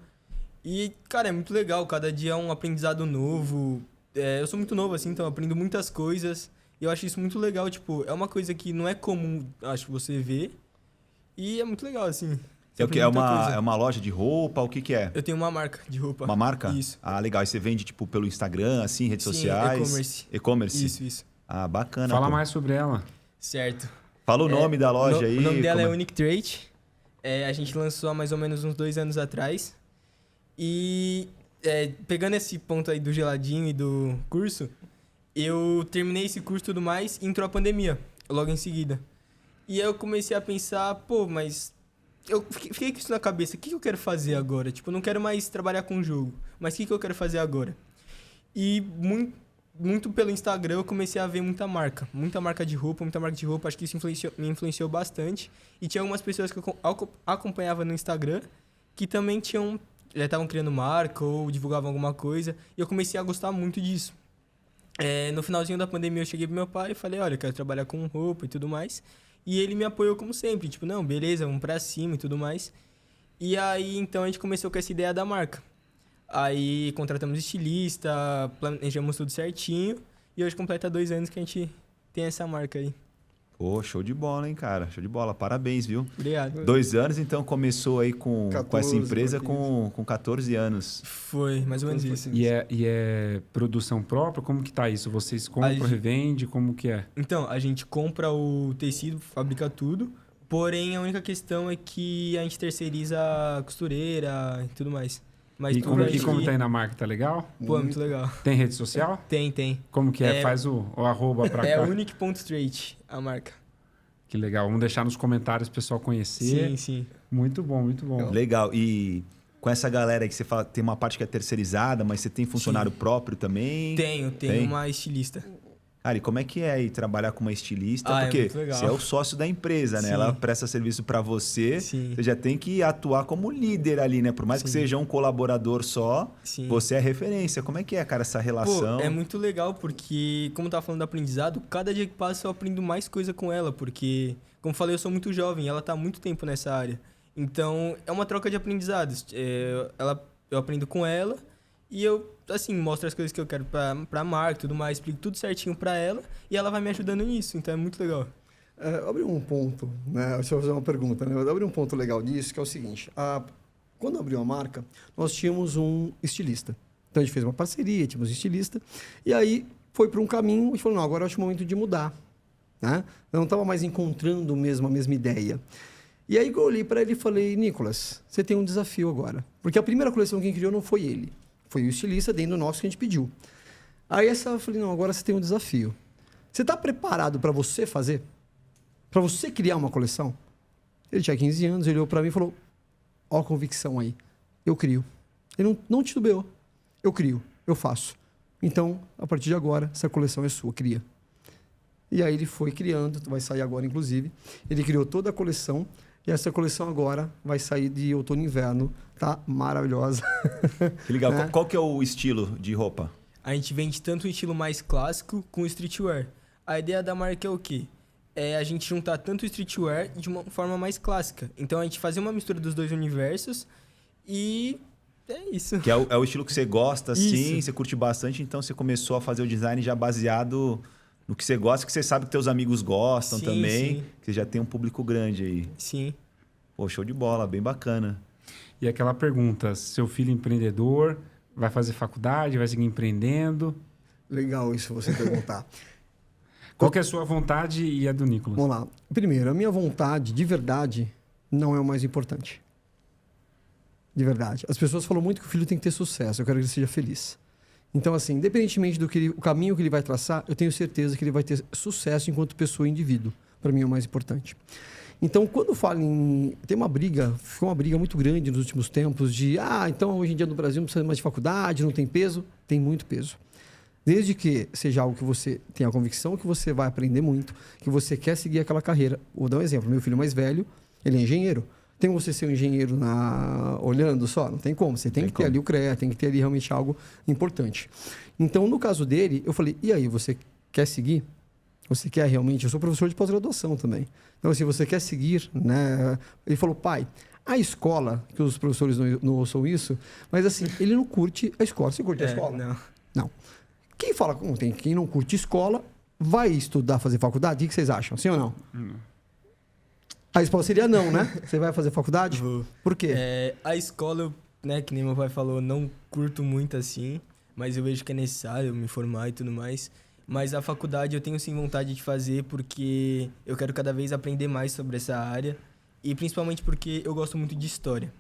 [SPEAKER 3] E, cara, é muito legal. Cada dia é um aprendizado novo. Eu sou muito novo, assim, então eu aprendo muitas coisas. E eu acho isso muito legal, tipo, é uma coisa que não é comum, acho, você ver. E é muito legal, assim.
[SPEAKER 4] É o que? É uma loja de roupa? O que é?
[SPEAKER 3] Eu tenho uma marca de roupa.
[SPEAKER 4] Uma marca?
[SPEAKER 3] Isso.
[SPEAKER 4] Ah, legal. E você vende, tipo, pelo Instagram, assim, redes
[SPEAKER 3] Sim,
[SPEAKER 4] sociais?
[SPEAKER 3] e-commerce.
[SPEAKER 4] E-commerce?
[SPEAKER 3] Isso.
[SPEAKER 4] Ah, bacana.
[SPEAKER 1] Fala
[SPEAKER 4] pô.
[SPEAKER 1] mais sobre ela.
[SPEAKER 3] Certo.
[SPEAKER 4] Fala o nome da loja aí.
[SPEAKER 3] O nome dela é
[SPEAKER 4] como
[SPEAKER 3] Unique Trade. A gente lançou há mais ou menos uns 2 anos atrás. E pegando esse ponto aí do geladinho e do curso, eu terminei esse curso e tudo mais e entrou a pandemia, logo em seguida. E aí eu comecei a pensar, pô, mas... Eu fiquei com isso na cabeça, o que eu quero fazer agora? Tipo, eu não quero mais trabalhar com jogo, mas o que eu quero fazer agora? E muito pelo Instagram eu comecei a ver muita marca de roupa, acho que isso me influenciou bastante. E tinha algumas pessoas que eu acompanhava no Instagram que também já estavam criando marca ou divulgavam alguma coisa, e eu comecei a gostar muito disso. No finalzinho da pandemia eu cheguei pro meu pai e falei, olha, eu quero trabalhar com roupa e tudo mais. E ele me apoiou como sempre, tipo, não, beleza, vamos pra cima e tudo mais. E aí, então, a gente começou com essa ideia da marca. Aí, contratamos estilista, planejamos tudo certinho. E hoje completa 2 anos que a gente tem essa marca aí.
[SPEAKER 4] Pô, show de bola, hein, cara? Show de bola. Parabéns, viu?
[SPEAKER 3] Obrigado.
[SPEAKER 4] 2 anos, então começou aí com
[SPEAKER 2] 14,
[SPEAKER 4] essa empresa
[SPEAKER 2] 14.
[SPEAKER 4] com 14 anos.
[SPEAKER 3] Foi, mais ou menos isso.
[SPEAKER 1] E é produção própria? Como que tá isso? Vocês compram, revendem? Como que é?
[SPEAKER 3] Então, a gente compra o tecido, fabrica tudo, Porém, a única questão é que a gente terceiriza a costureira e tudo mais. Mas
[SPEAKER 1] E
[SPEAKER 3] tudo
[SPEAKER 1] como,
[SPEAKER 3] a
[SPEAKER 1] e
[SPEAKER 3] gente-
[SPEAKER 1] como tá aí na marca, tá legal?
[SPEAKER 3] Pô, é muito legal.
[SPEAKER 1] Tem rede social?
[SPEAKER 3] Tem.
[SPEAKER 1] Como que é?
[SPEAKER 3] É-
[SPEAKER 1] Faz o arroba pra
[SPEAKER 3] É
[SPEAKER 1] cá.
[SPEAKER 3] Unique.straight, a marca.
[SPEAKER 1] Que legal. Vamos deixar nos comentários o pessoal conhecer.
[SPEAKER 3] Sim.
[SPEAKER 1] Muito bom, muito bom.
[SPEAKER 4] Legal. E com essa galera aí que você fala, tem uma parte que é terceirizada, mas você tem funcionário próprio também?
[SPEAKER 3] Tenho
[SPEAKER 4] Tem?
[SPEAKER 3] uma estilista.
[SPEAKER 4] Cara, e como é que é aí trabalhar com uma estilista?
[SPEAKER 3] Ah, é
[SPEAKER 4] Porque
[SPEAKER 3] muito legal.
[SPEAKER 4] você é o sócio da empresa, né?
[SPEAKER 3] Sim.
[SPEAKER 4] Ela presta serviço pra você.
[SPEAKER 3] Sim.
[SPEAKER 4] Você já tem que atuar como líder ali, né? Por mais que
[SPEAKER 3] Sim.
[SPEAKER 4] seja um colaborador só,
[SPEAKER 3] Sim.
[SPEAKER 4] você é referência. Como é que é, cara, essa relação?
[SPEAKER 3] Pô, é muito legal porque, como eu tava falando do aprendizado, cada dia que passa eu aprendo mais coisa com ela, porque, como eu falei, eu sou muito jovem, ela tá há muito tempo nessa área. Então, é uma troca de aprendizados. Eu aprendo com ela e eu, assim, mostro as coisas que eu quero pra marca e tudo mais, explico tudo certinho pra ela e ela vai me ajudando nisso, então é muito legal.
[SPEAKER 2] Abre um ponto, né? Deixa eu fazer uma pergunta, né? Abre um ponto legal disso, que é o seguinte. Quando abriu a marca, nós tínhamos um estilista. Então, a gente fez uma parceria, tínhamos um estilista. E aí, foi para um caminho e falou, não, agora eu acho o momento de mudar. Né? Eu não estava mais encontrando a mesma ideia. E aí, eu olhei para ele e falei, Nicolas, você tem um desafio agora. Porque a primeira coleção quem criou não foi ele. Foi o estilista dentro do nosso que a gente pediu. Aí, eu falei, não, agora você tem um desafio. Você está preparado para você fazer? Para você criar uma coleção? Ele tinha 15 anos, ele olhou para mim e falou, ó a convicção aí, eu crio. Ele não titubeou, eu crio, eu faço. Então, a partir de agora, essa coleção é sua, cria. E aí ele foi criando, vai sair agora inclusive, ele criou toda a coleção, e essa coleção agora vai sair de outono e inverno, tá maravilhosa.
[SPEAKER 4] Que legal.
[SPEAKER 2] Né?
[SPEAKER 4] Qual que é o estilo de roupa?
[SPEAKER 3] A gente vende tanto o estilo mais clássico com o streetwear. A ideia da marca é o quê? É a gente juntar tanto o streetwear de uma forma mais clássica. Então a gente fazer uma mistura dos dois universos e é isso.
[SPEAKER 4] Que é o estilo que você gosta, assim,
[SPEAKER 3] Isso.
[SPEAKER 4] você curte bastante, então você começou a fazer o design já baseado no que você gosta, que você sabe que teus amigos gostam
[SPEAKER 3] Sim,
[SPEAKER 4] também,
[SPEAKER 3] sim.
[SPEAKER 4] que você já tem um público grande aí.
[SPEAKER 3] Sim.
[SPEAKER 4] Pô, show de bola, bem bacana.
[SPEAKER 1] E aquela pergunta, seu filho empreendedor, vai fazer faculdade, vai seguir empreendendo?
[SPEAKER 2] Legal isso você perguntar.
[SPEAKER 1] Qual que é a sua vontade e a do Nicolas?
[SPEAKER 2] Vamos lá. Primeiro, a minha vontade, de verdade, não é o mais importante. De verdade. As pessoas falam muito que o filho tem que ter sucesso. Eu quero que ele seja feliz. Então, assim, independentemente do o caminho que ele vai traçar, eu tenho certeza que ele vai ter sucesso enquanto pessoa e indivíduo. Para mim é o mais importante. Então, quando falo em... Tem uma briga, ficou uma briga muito grande nos últimos tempos de... então hoje em dia no Brasil não precisa mais de faculdade, não tem peso. Tem muito peso. Desde que seja algo que você tenha a convicção que você vai aprender muito, que você quer seguir aquela carreira. Vou dar um exemplo. Meu filho mais velho, ele é engenheiro. Tem você ser um engenheiro olhando só? Não tem como. Você tem que ter ali o CREA, tem que ter ali realmente algo importante. Então, no caso dele, eu falei, e aí, você quer seguir? Você quer realmente... Eu sou professor de pós-graduação também. Então, se você quer seguir, né? Ele falou, pai, a escola, que os professores não ouçam isso, mas assim, ele não curte a escola. Você curte a escola?
[SPEAKER 3] Não.
[SPEAKER 2] Não. Quem não curte escola, vai estudar, fazer faculdade? O que vocês acham? Sim ou não? A resposta seria não, né? Você vai fazer faculdade?
[SPEAKER 3] Vou.
[SPEAKER 2] Por quê?
[SPEAKER 3] A escola, né, que nem meu pai falou, não curto muito assim, mas eu vejo que é necessário me formar e tudo mais. Mas a faculdade eu tenho sim vontade de fazer porque eu quero cada vez aprender mais sobre essa área e principalmente porque eu gosto muito de história.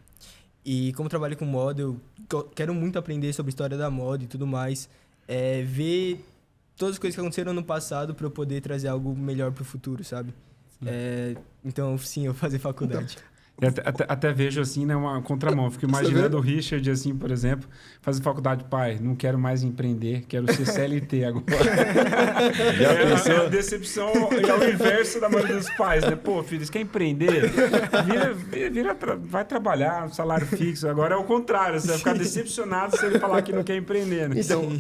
[SPEAKER 3] E como trabalho com moda, eu quero muito aprender sobre a história da moda e tudo mais. Ver todas as coisas que aconteceram no passado para eu poder trazer algo melhor para o futuro, sabe? Então, sim, eu vou fazer faculdade.
[SPEAKER 1] E até vejo assim, né, uma contramão. Fico imaginando o Richard, assim, por exemplo, fazer faculdade, pai, não quero mais empreender, quero ser CLT agora. A decepção é o inverso da maioria dos pais, né? Pô, filho, você quer empreender? Vai trabalhar, salário fixo. Agora é o contrário, você vai ficar decepcionado se ele falar que não quer empreender, né?
[SPEAKER 2] Então,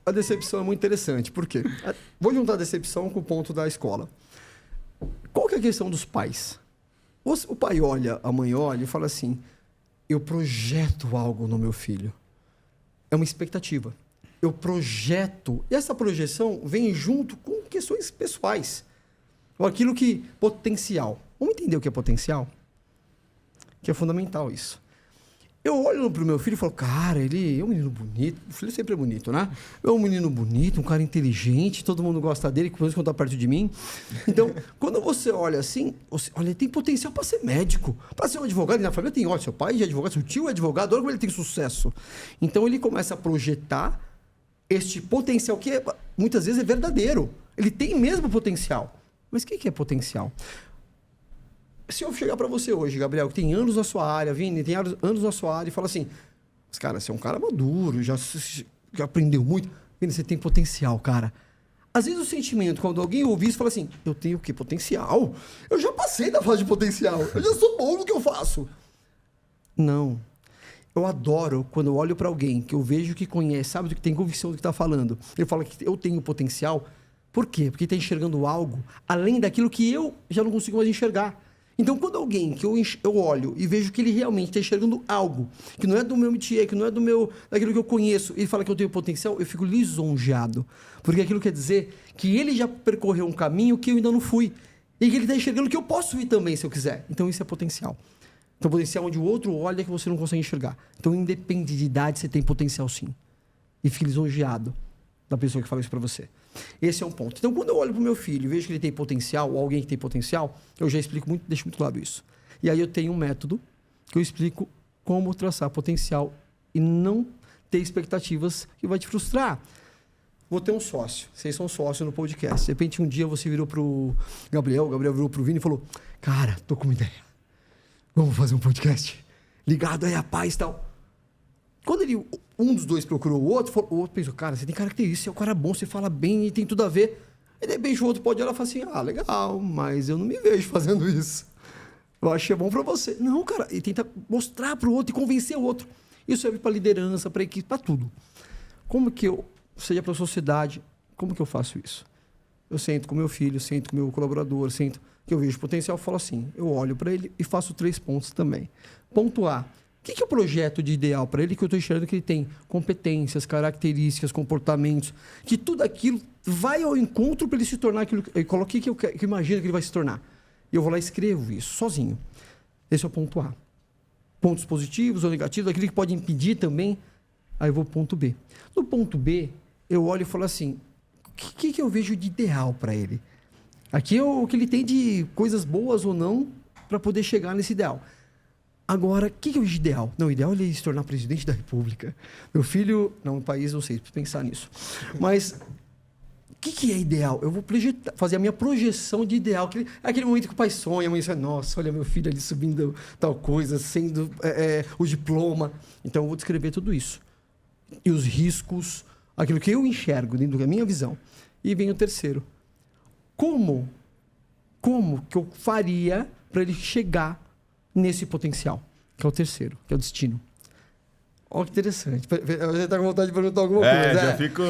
[SPEAKER 2] a decepção é muito interessante. Por quê? Vou juntar a decepção com o ponto da escola. Qual que é a questão dos pais? O pai olha, a mãe olha e fala assim, eu projeto algo no meu filho. É uma expectativa. Eu projeto. E essa projeção vem junto com questões pessoais. Ou aquilo que... Potencial. Vamos entender o que é potencial? Que é fundamental isso. Eu olho pro meu filho e falo, cara, ele é um menino bonito. O filho sempre é bonito, né? É um menino bonito, um cara inteligente, todo mundo gosta dele, pelo menos quando tá perto de mim. Então, quando você olha assim, olha, ele tem potencial para ser médico, para ser um advogado. E na família tem, olha, seu pai é advogado, seu tio é advogado, olha como ele tem sucesso. Então, ele começa a projetar este potencial que muitas vezes é verdadeiro. Ele tem mesmo potencial. Mas o que é potencial? Se eu chegar para você hoje, Gabriel, que tem anos na sua área, Vini, tem anos na sua área, e fala assim, mas, cara, você é um cara maduro, já aprendeu muito. Vini, você tem potencial, cara. Às vezes o sentimento, quando alguém ouve isso, fala assim, eu tenho o quê? Potencial? Eu já passei da fase de potencial. Eu já sou bom no que eu faço. Não. Eu adoro quando eu olho para alguém que eu vejo que conhece, sabe do que tem convicção do que está falando. Ele fala que eu tenho potencial. Por quê? Porque está enxergando algo além daquilo que eu já não consigo mais enxergar. Então, quando alguém que eu olho e vejo que ele realmente está enxergando algo que não é do meu métier, que não é daquilo que eu conheço, ele fala que eu tenho potencial, eu fico lisonjeado. Porque aquilo quer dizer que ele já percorreu um caminho que eu ainda não fui. E que ele está enxergando que eu posso ir também, se eu quiser. Então, isso é potencial. Então, potencial onde o outro olha que você não consegue enxergar. Então, independente de idade, você tem potencial sim. E fique lisonjeado da pessoa que fala isso para você. Esse é um ponto. Então, quando eu olho para o meu filho e vejo que ele tem potencial, ou alguém que tem potencial, eu já explico muito, deixo muito claro isso. E aí eu tenho um método que eu explico como traçar potencial e não ter expectativas que vai te frustrar. Vou ter um sócio. Vocês são sócios no podcast. De repente, um dia você virou para o Gabriel virou para o Vini e falou, cara, tô com uma ideia. Vamos fazer um podcast? Ligado aí a paz e tal. Quando um dos dois procurou o outro pensou, cara, você tem característica, você é um cara bom, você fala bem e tem tudo a ver. E de repente o outro pode olhar e falar assim, legal, mas eu não me vejo fazendo isso. Eu acho que é bom para você. Não, cara, e tenta mostrar para o outro e convencer o outro. Isso serve para liderança, para equipe, para tudo. Como que seja para a sociedade, como que eu faço isso? Eu sento com meu filho, sento com meu colaborador, sento que eu vejo potencial, falo assim, eu olho para ele e faço 3 pontos também. Ponto A. O que é o projeto de ideal para ele que eu estou enxergando que ele tem? Competências, características, comportamentos, que tudo aquilo vai ao encontro para ele se tornar aquilo que eu coloquei que eu imagino que ele vai se tornar. E eu vou lá e escrevo isso sozinho. Esse é o ponto A. Pontos positivos ou negativos, aquilo que pode impedir também, aí eu vou para o ponto B. No ponto B, eu olho e falo assim, o que eu vejo de ideal para ele? Aqui é o que ele tem de coisas boas ou não para poder chegar nesse ideal. Agora, o que é o ideal? Não, o ideal é ele se tornar presidente da República. Meu filho... Não, no país, não sei, preciso pensar nisso. Mas, o que é ideal? Eu vou fazer a minha projeção de ideal. Aquele momento que o pai sonha, a mãe diz, nossa, olha meu filho ali subindo tal coisa, sendo o diploma. Então, eu vou descrever tudo isso. E os riscos, aquilo que eu enxergo dentro da minha visão. E vem o terceiro. Como que eu faria para ele chegar nesse potencial, que é o terceiro, que é o destino. Olha que interessante. Você está com vontade de perguntar alguma coisa.
[SPEAKER 4] Já fico...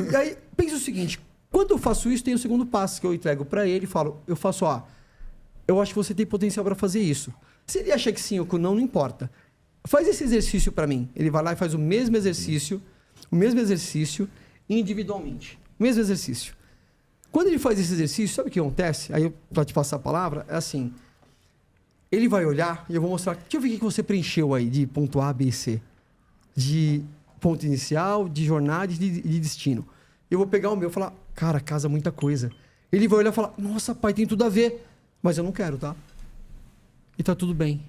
[SPEAKER 2] E aí, pensa o seguinte, quando eu faço isso, tem o segundo passo que eu entrego para ele e falo, eu acho que você tem potencial para fazer isso. Se ele acha que sim ou que não importa. Faz esse exercício para mim. Ele vai lá e faz o mesmo exercício individualmente. O mesmo exercício. Quando ele faz esse exercício, sabe o que acontece? Aí, para te passar a palavra, é assim... Ele vai olhar e eu vou mostrar... Deixa eu ver o que você preencheu aí de ponto A, B e C. De ponto inicial, de jornada e de destino. Eu vou pegar o meu e falar... Cara, casa muita coisa. Ele vai olhar e falar... Nossa, pai, tem tudo a ver. Mas eu não quero, tá? E tá tudo bem.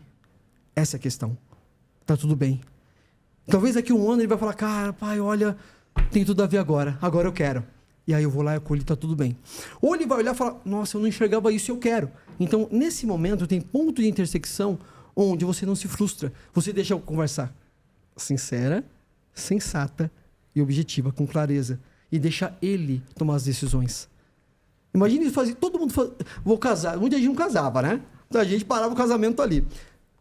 [SPEAKER 2] Essa é a questão. Tá tudo bem. Talvez daqui a um ano ele vai falar... Cara, pai, olha... Tem tudo a ver agora. Agora eu quero. E aí eu vou lá e acolho e tá tudo bem. Ou ele vai olhar e falar... Nossa, eu não enxergava isso e eu quero. Então, nesse momento, tem ponto de intersecção onde você não se frustra. Você deixa eu conversar sincera, sensata e objetiva, com clareza. E deixa ele tomar as decisões. Imagine fazer... Todo mundo... Vou casar. Muita gente não casava, né? Então, a gente parava o casamento ali.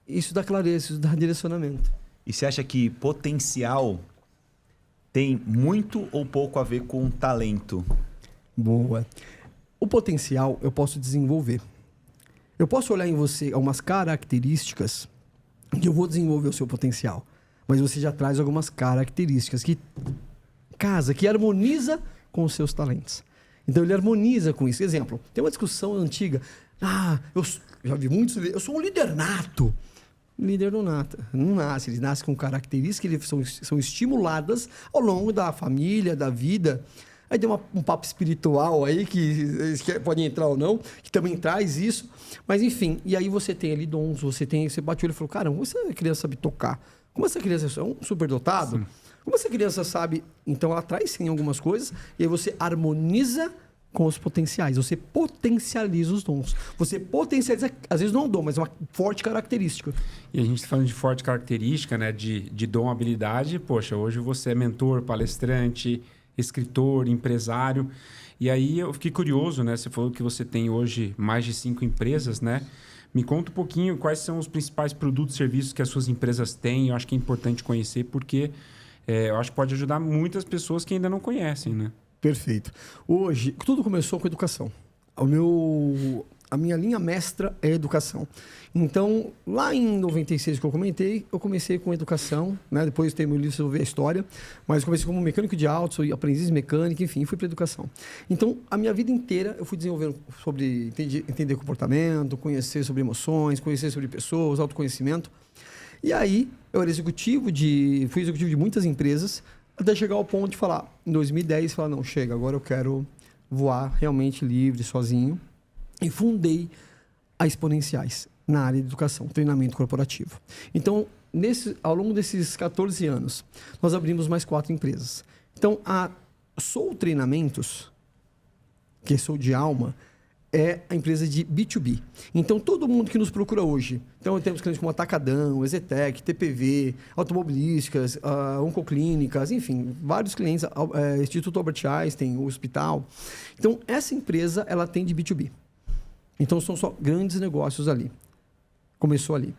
[SPEAKER 2] Isso dá clareza, isso dá direcionamento.
[SPEAKER 4] E você acha que potencial tem muito ou pouco a ver com talento?
[SPEAKER 2] Boa. O potencial eu posso desenvolver. Eu posso olhar em você algumas características que eu vou desenvolver o seu potencial. Mas você já traz algumas características que casa, que harmoniza com os seus talentos. Então ele harmoniza com isso. Exemplo, tem uma discussão antiga. Eu já vi muitos... Eu sou um líder nato. Líder não nasce. Eles nascem com características que são estimuladas ao longo da família, da vida. Aí tem um papo espiritual aí, que pode entrar ou não, que também traz isso. Mas, enfim, e aí você tem ali dons, você bate o olho e fala, cara, como essa criança sabe tocar? Como essa criança é um superdotado? Sim. Como essa criança sabe? Então, ela traz, sim, algumas coisas, e aí você harmoniza com os potenciais. Você potencializa os dons. Você potencializa, às vezes não é um dom, mas é uma forte característica.
[SPEAKER 1] E a gente está falando de forte característica, né? De dom, habilidade. Poxa, hoje você é mentor, palestrante, escritor, empresário. E aí eu fiquei curioso, né? Você falou que você tem hoje mais de 5 empresas, né? Me conta um pouquinho quais são os principais produtos e serviços que as suas empresas têm. Eu acho que é importante conhecer, porque eu acho que pode ajudar muitas pessoas que ainda não conhecem, né?
[SPEAKER 2] Perfeito. Hoje, tudo começou com educação. A minha linha mestra é educação. Então, lá em 96 que eu comentei, eu comecei com educação, né? Depois tem meu livro sobre a história, mas eu comecei como mecânico de auto, sou aprendiz de mecânica, enfim, fui para educação. Então, a minha vida inteira eu fui desenvolvendo sobre entender comportamento, conhecer sobre emoções, conhecer sobre pessoas, autoconhecimento. E aí, eu era fui executivo de muitas empresas, até chegar ao ponto de falar, em 2010, falar, não, chega, agora eu quero voar realmente livre, sozinho. E fundei a Exponenciais, na área de educação, treinamento corporativo. Então, ao longo desses 14 anos, nós abrimos mais 4 empresas. Então, a Soul Treinamentos, que é Soul de Alma, é a empresa de B2B. Então, todo mundo que nos procura hoje, então temos clientes como Atacadão, Ezetec, TPV, Automobilísticas, Oncoclínicas, enfim, vários clientes, Instituto Albert Einstein, o hospital. Então, essa empresa, ela tem de B2B. Então, são só grandes negócios ali. Começou ali.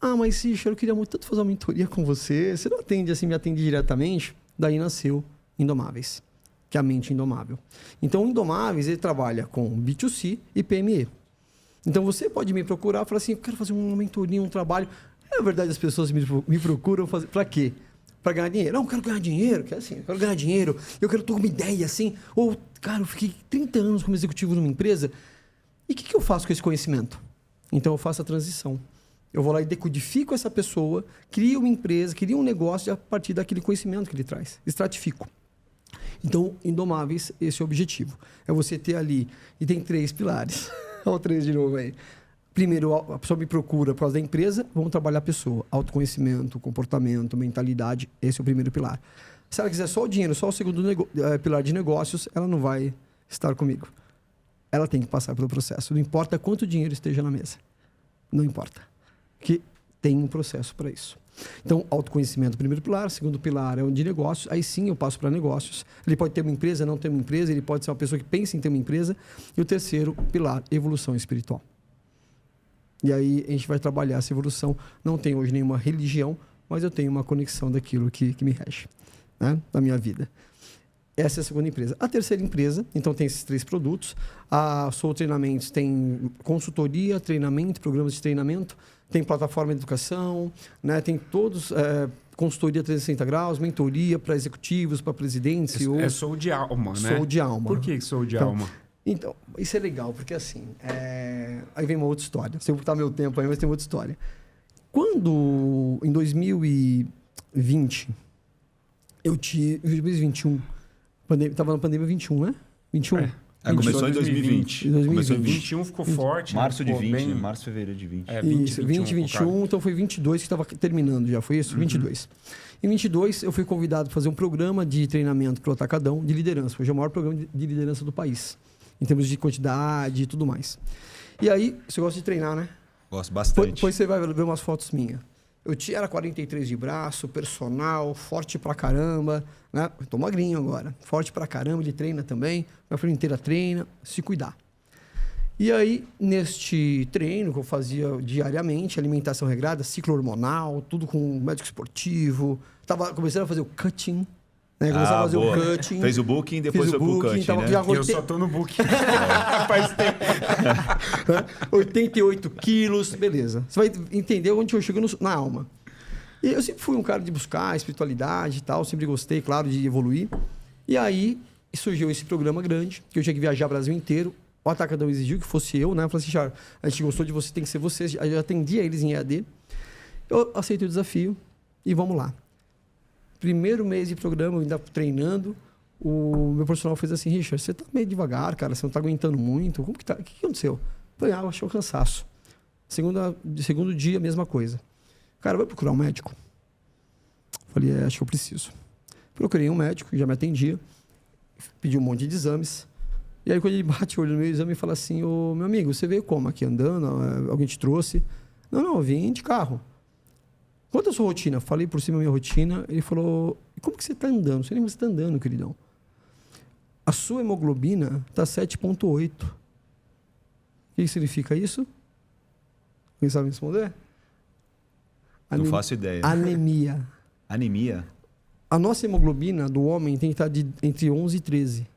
[SPEAKER 2] Ah, mas Richard, eu queria muito tanto fazer uma mentoria com você. Você não me atende diretamente? Daí nasceu Indomáveis, que é a mente indomável. Então, o Indomáveis, ele trabalha com B2C e PME. Então, você pode me procurar e falar assim, eu quero fazer uma mentoria, um trabalho. Na verdade, as pessoas me procuram para quê? Para ganhar dinheiro. Não, eu quero ganhar dinheiro, eu quero ganhar dinheiro, eu quero ter uma ideia assim. Ou, cara, eu fiquei 30 anos como executivo numa empresa, e o que eu faço com esse conhecimento? Então, eu faço a transição. Eu vou lá e decodifico essa pessoa, crio uma empresa, crio um negócio a partir daquele conhecimento que ele traz. Estratifico. Então, Indomáveis, esse é o objetivo. É você ter ali... E tem 3 pilares. Olha o 3 de novo aí. Primeiro, a pessoa me procura por causa da empresa, vamos trabalhar a pessoa. Autoconhecimento, comportamento, mentalidade. Esse é o primeiro pilar. Se ela quiser só o dinheiro, só o segundo pilar de negócios, ela não vai estar comigo. Ela tem que passar pelo processo. Não importa quanto dinheiro esteja na mesa. Não importa. Porque tem um processo para isso. Então, autoconhecimento, primeiro pilar. Segundo pilar é o de negócios. Aí sim eu passo para negócios. Ele pode ter uma empresa, não ter uma empresa. Ele pode ser uma pessoa que pensa em ter uma empresa. E o terceiro pilar, evolução espiritual. E aí a gente vai trabalhar essa evolução. Não tenho hoje nenhuma religião, mas eu tenho uma conexão daquilo que me rege, né? Da minha vida. Essa é a segunda empresa. A terceira empresa, então tem esses 3 produtos. A Soul Treinamentos tem consultoria, treinamento, programas de treinamento, tem plataforma de educação, né? Tem todos, consultoria 360 graus, mentoria para executivos, para presidentes.
[SPEAKER 1] É Soul de Alma, né?
[SPEAKER 2] Soul de Alma.
[SPEAKER 1] Por que Soul de Alma?
[SPEAKER 2] Então, isso é legal, porque assim, aí vem uma outra história. Se eu botar meu tempo aí, mas tem outra história. Quando, em 2020, eu tive... 2021... Estava na pandemia 21, né? 21.
[SPEAKER 4] Começou em 2020.
[SPEAKER 1] 2021 ficou forte.
[SPEAKER 4] Março de 20,
[SPEAKER 1] bem...
[SPEAKER 4] março, fevereiro de 20.
[SPEAKER 2] 20, 21, então foi 22 que estava terminando já, foi isso? 22. Em 22, eu fui convidado para fazer um programa de treinamento para o Atacadão de liderança. Hoje é o maior programa de liderança do país, em termos de quantidade e tudo mais. E aí, você gosta de treinar, né?
[SPEAKER 4] Gosto bastante.
[SPEAKER 2] Depois você vai ver umas fotos minhas. Eu era 43 de braço, personal, forte pra caramba, né? Eu tô magrinho agora, forte pra caramba, ele treina também, minha família inteira treina, se cuidar. E aí, neste treino que eu fazia diariamente, alimentação regrada, ciclo hormonal, tudo com médico esportivo, começando a fazer o cutting, né? Começava a fazer o cutting.
[SPEAKER 4] Fez o booking, depois foi pro cutting, né?
[SPEAKER 1] Eu só tô no booking. Faz tempo.
[SPEAKER 2] 88 quilos, beleza. Você vai entender onde eu chego na alma. E eu sempre fui um cara de buscar espiritualidade e tal, sempre gostei, claro, de evoluir. E aí surgiu esse programa grande, que eu tinha que viajar o Brasil inteiro. O Atacadão exigiu que fosse eu, né? Eu falei assim, Char, a gente gostou de você, tem que ser você. Eu já atendia eles em EAD. Eu aceitei o desafio e vamos lá. Primeiro mês de programa, eu ainda treinando, o meu profissional fez assim, Richard, você tá meio devagar, cara, você não tá aguentando muito, como que tá? O que aconteceu? Eu falei, eu achei um cansaço. Segundo dia, mesma coisa. Cara, vai procurar um médico? Eu falei, acho que eu preciso. Procurei um médico, que já me atendia, pedi um monte de exames, e aí quando ele bate o olho no meu exame e fala assim, ô, meu amigo, você veio como? Aqui andando? Alguém te trouxe? Não, eu vim de carro. Quanto é a sua rotina? Falei por cima da minha rotina. Ele falou, como que você está andando? Não sei nem como você está andando, queridão. A sua hemoglobina está 7,8. O que significa isso? Quem sabe responder?
[SPEAKER 4] Não faço ideia.
[SPEAKER 2] Anemia.
[SPEAKER 4] Anemia?
[SPEAKER 2] A nossa hemoglobina do homem tem que estar entre 11 e 13.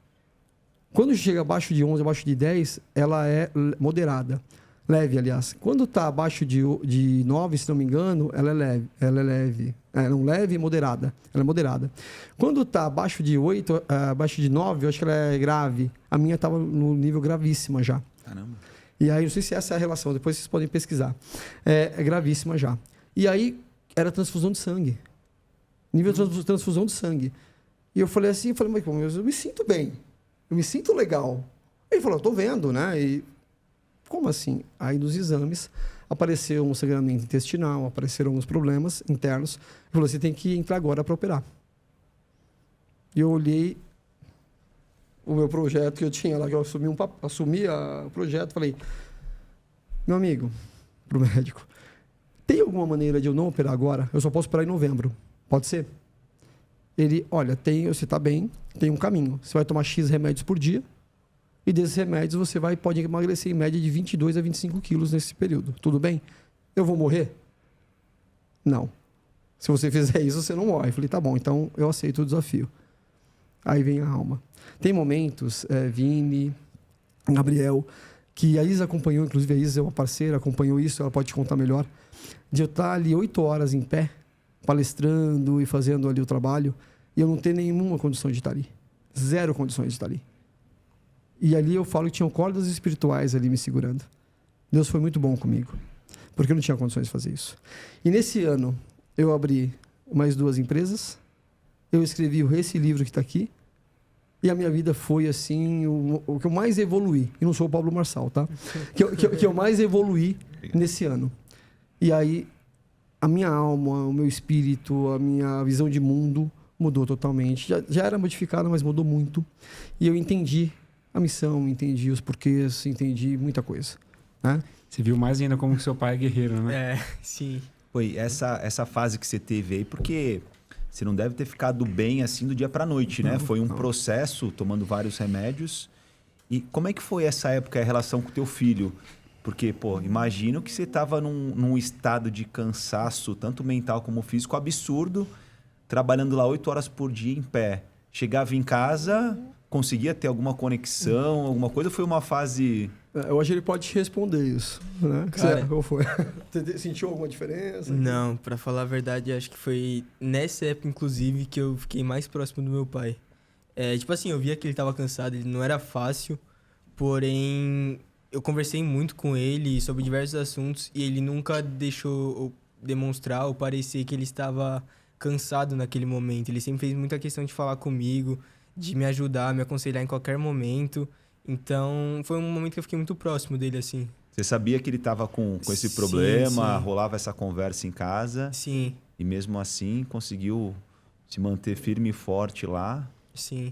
[SPEAKER 2] Quando chega abaixo de 11, abaixo de 10, ela é moderada. Leve, aliás. Quando está abaixo de 9, se não me engano, ela é leve. Ela é leve. Não, leve e moderada. Ela é moderada. Quando está abaixo de 8, abaixo de 9, eu acho que ela é grave. A minha estava no nível gravíssima já.
[SPEAKER 4] Caramba.
[SPEAKER 2] E aí, não sei se essa é a relação, depois vocês podem pesquisar. É gravíssima já. E aí, era transfusão de sangue. Nível de transfusão de sangue. E eu falei assim, mas eu me sinto bem. Eu me sinto legal. Ele falou, eu tô vendo, né? E como assim? Aí nos exames apareceu um sangramento intestinal, apareceram alguns problemas internos. Ele falou, você tem que entrar agora para operar. E eu olhei o meu projeto que eu tinha lá, que eu assumi o projeto, falei, meu amigo, pro médico, tem alguma maneira de eu não operar agora? Eu só posso operar em novembro. Pode ser? Ele, olha, você está bem, tem um caminho. Você vai tomar X remédios por dia e desses remédios você pode emagrecer em média de 22 a 25 quilos nesse período. Tudo bem? Eu vou morrer? Não. Se você fizer isso, você não morre. Eu falei, tá bom, então eu aceito o desafio. Aí vem a alma. Tem momentos, Vini, Gabriel, que a Isa acompanhou, inclusive a Isa é uma parceira, acompanhou isso, ela pode te contar melhor, de eu estar ali 8 horas em pé, palestrando e fazendo ali o trabalho, e eu não ter nenhuma condição de estar ali. 0 condições de estar ali. E ali eu falo que tinham cordas espirituais ali me segurando. Deus foi muito bom comigo, porque eu não tinha condições de fazer isso. E nesse ano, eu abri mais 2 empresas, eu escrevi esse livro que está aqui, e a minha vida foi assim, o que eu mais evoluí. E não sou o Pablo Marçal, tá? que eu mais evoluí nesse ano. E aí, a minha alma, o meu espírito, a minha visão de mundo mudou totalmente. Já era modificada, mas mudou muito. E eu entendi a missão, entendi os porquês, entendi muita coisa. Né?
[SPEAKER 1] Você viu mais ainda como que seu pai é guerreiro, né?
[SPEAKER 3] Sim.
[SPEAKER 4] Foi essa fase que você teve aí, porque você não deve ter ficado bem assim do dia para noite, né? Foi um processo, tomando vários remédios. E como é que foi essa época, a relação com o teu filho? Porque, imagino que você estava num estado de cansaço, tanto mental como físico, absurdo, trabalhando lá 8 horas por dia em pé. Chegava em casa, conseguia ter alguma conexão, alguma coisa? Ou foi uma fase...
[SPEAKER 2] Hoje ele pode te responder isso, né?
[SPEAKER 3] Cara,
[SPEAKER 2] qual foi? Você sentiu alguma diferença?
[SPEAKER 3] Não, pra falar a verdade, acho que foi nessa época, inclusive, que eu fiquei mais próximo do meu pai. Tipo assim, eu via que ele tava cansado, ele não era fácil, porém... Eu conversei muito com ele sobre diversos assuntos e ele nunca deixou demonstrar ou parecer que ele estava cansado naquele momento. Ele sempre fez muita questão de falar comigo, de me ajudar, me aconselhar em qualquer momento. Então, foi um momento que eu fiquei muito próximo dele, assim.
[SPEAKER 4] Você sabia que ele estava com esse problema,
[SPEAKER 3] sim.
[SPEAKER 4] rolava essa conversa em casa.
[SPEAKER 3] Sim.
[SPEAKER 4] E mesmo assim, conseguiu se manter firme e forte lá.
[SPEAKER 3] Sim.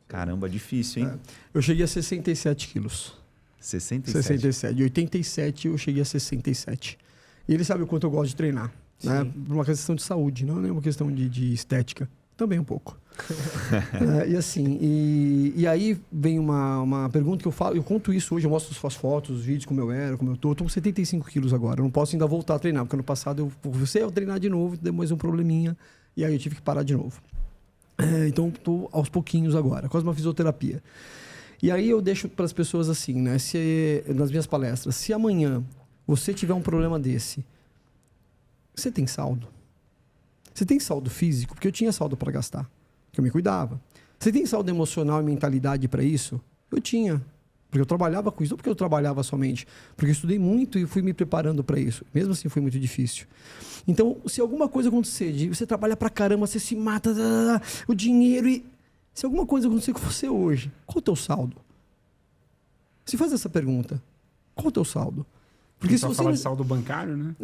[SPEAKER 4] Caramba, difícil, hein?
[SPEAKER 2] Eu cheguei a 67 quilos.
[SPEAKER 4] 67.
[SPEAKER 2] De 87 eu cheguei a 67. E ele sabe o quanto eu gosto de treinar. Né? Por uma questão de saúde, não é uma questão de estética. Também um pouco. E assim, e aí vem uma pergunta que eu falo, eu conto isso hoje, eu mostro as fotos, os vídeos, como eu era, como eu tô. Eu tô com 75 quilos agora. Eu não posso ainda voltar a treinar, porque ano passado eu comecei a treinar de novo, deu mais um probleminha, e aí eu tive que parar de novo. Então, tô aos pouquinhos agora, quase uma fisioterapia. E aí eu deixo para as pessoas assim, né? Nas minhas palestras, se amanhã você tiver um problema desse, você tem saldo? Você tem saldo físico? Porque eu tinha saldo para gastar, que eu me cuidava. Você tem saldo emocional e mentalidade para isso? Eu tinha, Porque eu trabalhava com isso, não porque eu trabalhava somente, porque eu estudei muito e fui me preparando para isso. Mesmo assim, foi muito difícil. Então, se alguma coisa acontecer, de você trabalha pra caramba, você se mata, o dinheiro e... Se alguma coisa acontecer com você hoje, qual o teu saldo? Se faz essa pergunta, qual o teu saldo?
[SPEAKER 1] Porque só fala de saldo bancário, né?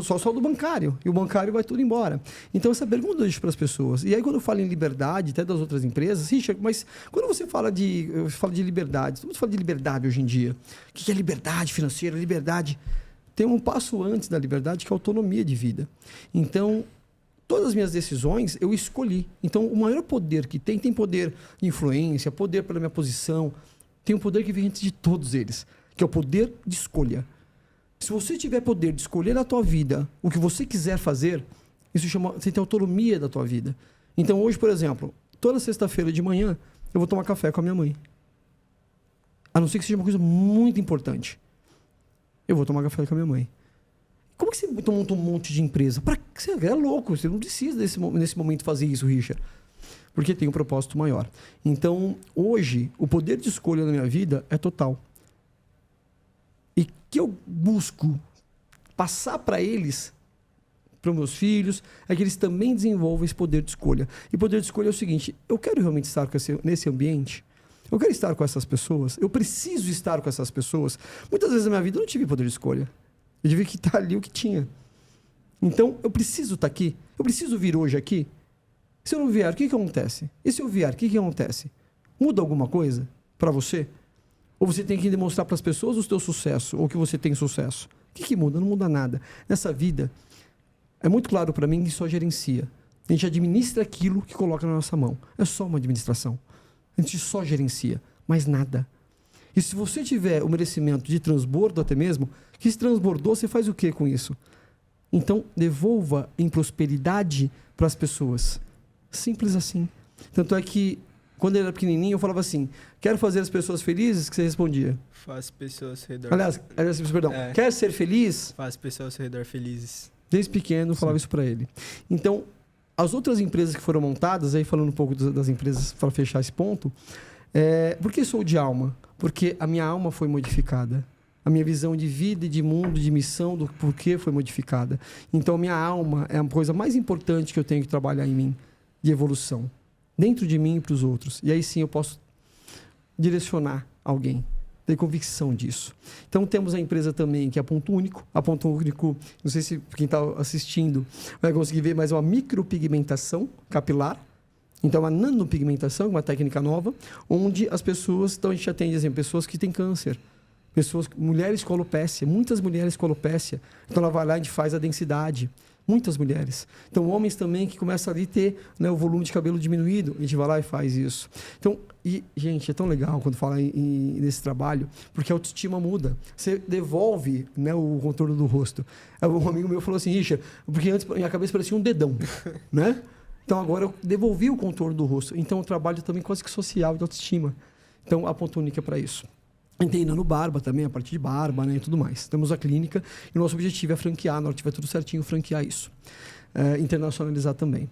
[SPEAKER 2] Só saldo bancário. E o bancário vai tudo embora. Então, essa pergunta eu deixo para as pessoas. E aí, quando eu falo em liberdade, até das outras empresas, Richard, mas quando você fala de liberdade, todo mundo fala de liberdade hoje em dia. O que é liberdade financeira? Liberdade. Tem um passo antes da liberdade, que é a autonomia de vida. Então, todas as minhas decisões eu escolhi. Então, o maior poder que tem poder de influência, poder pela minha posição, tem um poder que vem antes de todos eles, que é o poder de escolha. Se você tiver poder de escolher na tua vida o que você quiser fazer, isso chama, você tem autonomia da tua vida. Então, hoje, por exemplo, toda sexta-feira de manhã, eu vou tomar café com a minha mãe. A não ser que seja uma coisa muito importante. Eu vou tomar café com a minha mãe. Como que você monta um monte de empresa? Você é louco, você não precisa nesse momento fazer isso, Richard. Porque tem um propósito maior. Então, hoje, o poder de escolha na minha vida é total. E que eu busco passar para eles, para os meus filhos, é que eles também desenvolvam esse poder de escolha. E poder de escolha é o seguinte, eu quero realmente estar nesse ambiente? Eu quero estar com essas pessoas? Eu preciso estar com essas pessoas? Muitas vezes na minha vida eu não tive poder de escolha. Eu tive que estar ali o que tinha. Então, eu preciso estar aqui. Eu preciso vir hoje aqui. Se eu não vier, o que acontece? E se eu vier, o que acontece? Muda alguma coisa para você? Ou você tem que demonstrar para as pessoas o seu sucesso, ou que você tem sucesso? O que muda? Não muda nada. Nessa vida, é muito claro para mim que só gerencia. A gente administra aquilo que coloca na nossa mão. É só uma administração. A gente só gerencia, mais nada. E se você tiver o merecimento de transbordo até mesmo, que se transbordou, você faz o que com isso? Então, devolva em prosperidade para as pessoas. Simples assim. Tanto é que, quando eu era pequenininho, eu falava assim, quero fazer as pessoas felizes, que você respondia.
[SPEAKER 3] Faz pessoas ao seu redor...
[SPEAKER 2] Aliás, perdão, quer ser feliz?
[SPEAKER 3] Faz pessoas ao seu redor felizes.
[SPEAKER 2] Desde pequeno, eu falava isso para ele. Então, as outras empresas que foram montadas, aí falando um pouco das empresas, para fechar esse ponto, por que sou de alma? Porque a minha alma foi modificada. A minha visão de vida e de mundo, de missão, do porquê foi modificada. Então, a minha alma é a coisa mais importante que eu tenho que trabalhar em mim, de evolução. Dentro de mim e para os outros. E aí sim eu posso direcionar alguém. Ter convicção disso. Então, temos a empresa também, que é a Ponto Único. A Ponto Único, não sei se quem está assistindo vai conseguir ver, mas é uma micropigmentação capilar. Então, uma nanopigmentação, uma técnica nova, onde as pessoas, então a gente atende, exemplo, pessoas que têm câncer, mulheres com alopécia, muitas mulheres com alopécia. Então, ela vai lá e a gente faz a densidade. Muitas mulheres. Então, homens também que começam ali a ter, né, o volume de cabelo diminuído, a gente vai lá e faz isso. Então, gente, é tão legal quando fala nesse trabalho, porque a autoestima muda. Você devolve, né, o contorno do rosto. Um amigo meu falou assim, Richard, porque antes minha cabeça parecia um dedão, né? Então, agora eu devolvi o contorno do rosto. Então, o trabalho também quase que social de autoestima. Então, a Ponto Única é para isso. Treinando barba também, a partir de barba, né, e tudo mais. Temos a clínica e o nosso objetivo é franquear, na hora que tiver tudo certinho, franquear isso. Internacionalizar também.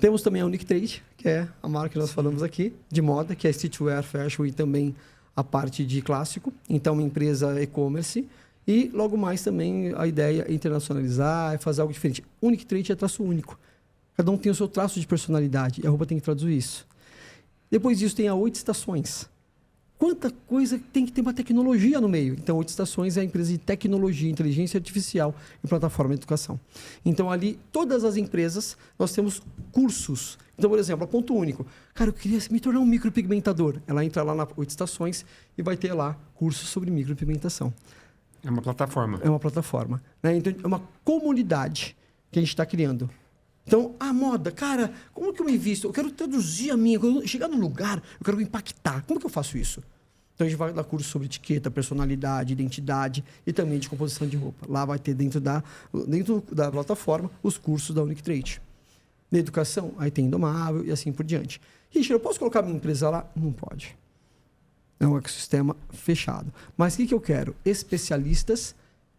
[SPEAKER 2] Temos também a Unique Trade, que é a marca que nós falamos aqui, de moda, que é streetwear, fashion e também a parte de clássico. Então, uma empresa e-commerce. E, logo mais, também a ideia é internacionalizar, é fazer algo diferente. Unique Trade é traço único. Cada um tem o seu traço de personalidade. E a roupa tem que traduzir isso. Depois disso, tem a 8 estações. Quanta coisa tem que ter uma tecnologia no meio. Então, 8 Estações é a empresa de tecnologia, inteligência artificial e plataforma de educação. Então, ali, todas as empresas, nós temos cursos. Então, por exemplo, a Ponto Único. Cara, eu queria me tornar um micropigmentador. Ela entra lá na 8 Estações e vai ter lá cursos sobre micropigmentação.
[SPEAKER 1] É uma plataforma.
[SPEAKER 2] É uma plataforma. Né? Então, é uma comunidade que a gente está criando. Então, a moda, cara, como que eu me visto? Eu quero traduzir a minha... Quando eu chegar num lugar, eu quero impactar. Como que eu faço isso? Então, a gente vai dar curso sobre etiqueta, personalidade, identidade e também de composição de roupa. Lá vai ter dentro da plataforma os cursos da Unique Trade. Na educação, aí tem Indomável e assim por diante. Richard, eu posso colocar minha empresa lá? Não pode. É um ecossistema fechado. Mas o que eu quero? Especialistas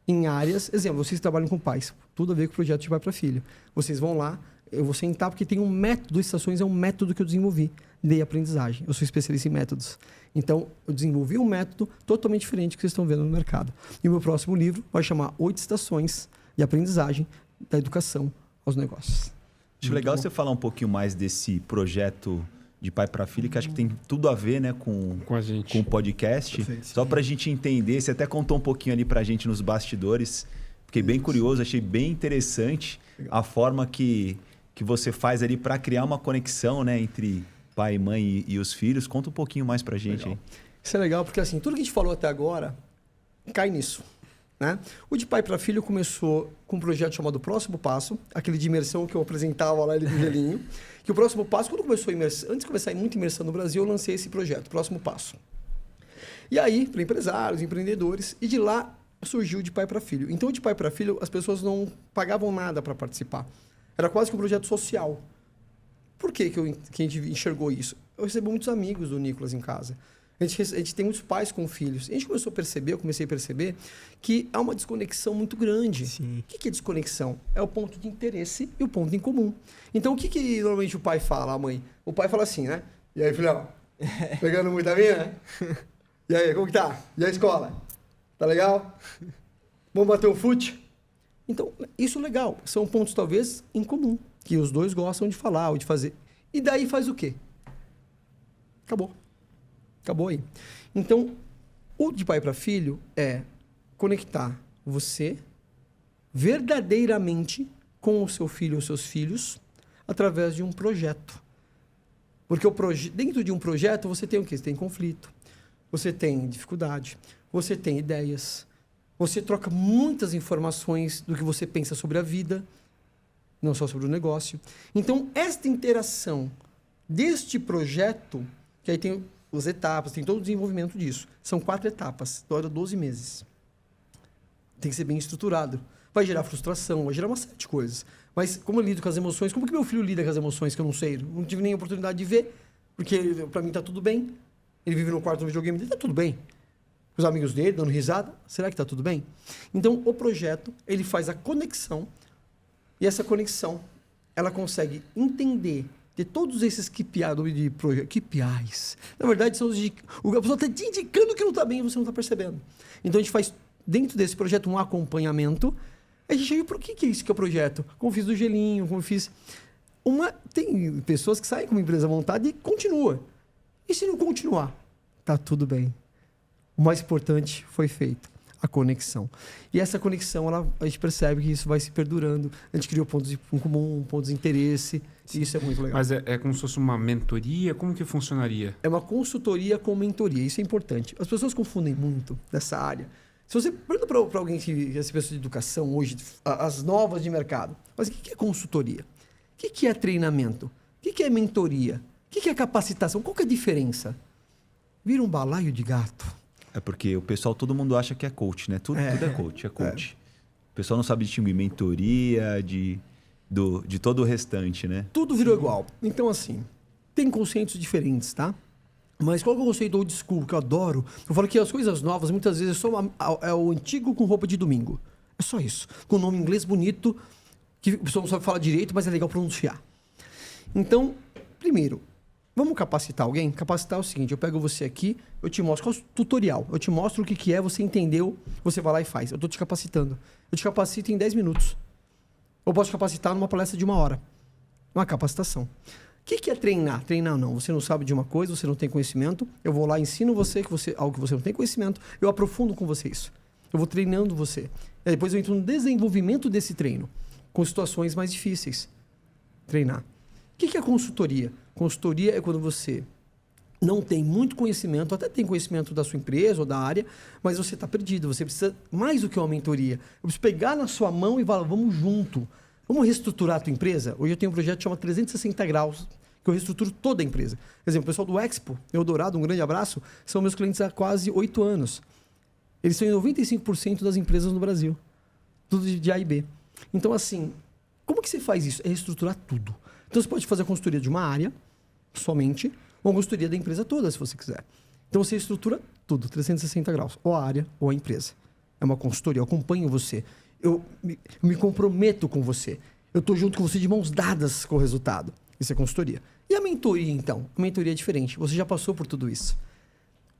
[SPEAKER 2] em áreas... Exemplo, vocês trabalham com pais. Tudo a ver com o projeto de pai para filho. Vocês vão lá, eu vou sentar porque tem um método, Estações é um método que eu desenvolvi de aprendizagem. Eu sou especialista em métodos. Então, eu desenvolvi um método totalmente diferente do que vocês estão vendo no mercado. E o meu próximo livro vai chamar 8 estações de aprendizagem da educação aos negócios.
[SPEAKER 4] Acho legal você falar um pouquinho mais desse projeto de pai para filho, que acho que tem tudo a ver, né, com
[SPEAKER 1] a gente.
[SPEAKER 4] Com o podcast.
[SPEAKER 2] Perfeito.
[SPEAKER 4] Só para a gente entender, você até contou um pouquinho ali para a gente nos bastidores. Fiquei bem curioso, achei bem interessante a forma que você faz ali para criar uma conexão, né, entre pai, mãe e os filhos. Conta um pouquinho mais para a gente aí.
[SPEAKER 2] Isso é legal porque assim, tudo que a gente falou até agora cai nisso. Né? O de pai para filho começou com um projeto chamado Próximo Passo, aquele de imersão que eu apresentava lá, ele do gelinho. Que o Próximo Passo, quando começou a imersão, antes de começar muita imersão no Brasil, eu lancei esse projeto, Próximo Passo. E aí, para empresários, empreendedores, e de lá surgiu o de pai para filho. Então, o de pai para filho, as pessoas não pagavam nada para participar. Era quase que um projeto social. Por que a gente enxergou isso? Eu recebo muitos amigos do Nicolas em casa. A gente tem muitos pais com filhos. A gente começou a perceber, eu comecei a perceber, que há uma desconexão muito grande.
[SPEAKER 3] Sim.
[SPEAKER 2] O que é desconexão? É o ponto de interesse e o ponto em comum. Então, o que normalmente o pai fala, a mãe? O pai fala assim, né? E aí, filhão? Pegando muita minha? E aí, como que tá? E a escola? Tá legal? Vamos bater um fute? Então, isso é legal. São pontos, talvez, em comum, que os dois gostam de falar ou de fazer. E daí faz o quê? Acabou. Acabou aí. Então, o de pai para filho é conectar você verdadeiramente com o seu filho ou seus filhos através de um projeto. Porque dentro de um projeto você tem o quê? Você tem conflito, você tem dificuldade, você tem ideias, você troca muitas informações do que você pensa sobre a vida, não só sobre o negócio. Então, esta interação deste projeto, que aí tem as etapas, tem todo o desenvolvimento disso. São 4 etapas, dura 12 meses. Tem que ser bem estruturado. Vai gerar frustração, vai gerar uma série de coisas. Mas como eu lido com as emoções, como que meu filho lida com as emoções que eu não sei? Não tive nem oportunidade de ver, porque para mim tá tudo bem. Ele vive no quarto do videogame dele, tá tudo bem. Os amigos dele dando risada, será que tá tudo bem? Então, o projeto, ele faz a conexão, e essa conexão, ela consegue entender de todos esses KPIs. Na verdade, são a pessoa está te indicando que não está bem e você não está percebendo. Então, a gente faz, dentro desse projeto, um acompanhamento. A gente chega para o que é isso que é o projeto? Como eu fiz do gelinho, como eu fiz... Tem pessoas que saem com uma empresa montada e continua. E se não continuar? Tá tudo bem. O mais importante foi feito. A conexão. E essa conexão, a gente percebe que isso vai se perdurando. A gente criou pontos em comum, pontos de interesse. E isso é muito legal.
[SPEAKER 1] Mas é como se fosse uma mentoria? Como que funcionaria?
[SPEAKER 2] É uma consultoria com mentoria. Isso é importante. As pessoas confundem muito dessa área. Se você pergunta para alguém que essa pessoa de educação hoje, as novas de mercado, mas o que é consultoria? O que é treinamento? O que é mentoria? O que é capacitação? Qual que é a diferença? Vira um balaio de gato.
[SPEAKER 4] É porque o pessoal, todo mundo acha que é coach, né? Tudo é coach, é coach. O pessoal não sabe distinguir mentoria de todo o restante, né?
[SPEAKER 2] Tudo virou igual. Então, assim, tem conceitos diferentes, tá? Mas qual que é o conceito old school que eu adoro? Eu falo que as coisas novas, muitas vezes, é o antigo com roupa de domingo. É só isso. Com nome em inglês bonito, que o pessoal não sabe falar direito, mas é legal pronunciar. Então, primeiro, vamos capacitar alguém? Capacitar é o seguinte, eu pego você aqui, eu te mostro, qual é o tutorial? Eu te mostro o que é, você entendeu, você vai lá e faz. Eu estou te capacitando. Eu te capacito em 10 minutos. Eu posso te capacitar numa palestra de 1 hora. Uma capacitação. O que é treinar? Treinar não. Você não sabe de uma coisa, você não tem conhecimento. Eu vou lá e ensino você algo que você não tem conhecimento. Eu aprofundo com você isso. Eu vou treinando você. E depois eu entro no desenvolvimento desse treino, com situações mais difíceis. Treinar. O que é consultoria? Consultoria é quando você não tem muito conhecimento, até tem conhecimento da sua empresa ou da área, mas você está perdido. Você precisa mais do que uma mentoria. Eu preciso pegar na sua mão e falar, vamos junto. Vamos reestruturar a tua empresa? Hoje eu tenho um projeto que chama 360 graus, que eu reestruturo toda a empresa. Por exemplo, o pessoal do Expo, Eldorado, um grande abraço, são meus clientes há quase 8 anos. Eles são em 95% das empresas no Brasil. Tudo de A e B. Então, assim, como que você faz isso? É reestruturar tudo. Então, você pode fazer a consultoria de uma área, somente, ou a consultoria da empresa toda, se você quiser. Então, você estrutura tudo, 360 graus. Ou a área, ou a empresa. É uma consultoria, eu acompanho você. Eu me comprometo com você. Eu estou junto com você de mãos dadas com o resultado. Isso é consultoria. E a mentoria, então? A mentoria é diferente. Você já passou por tudo isso.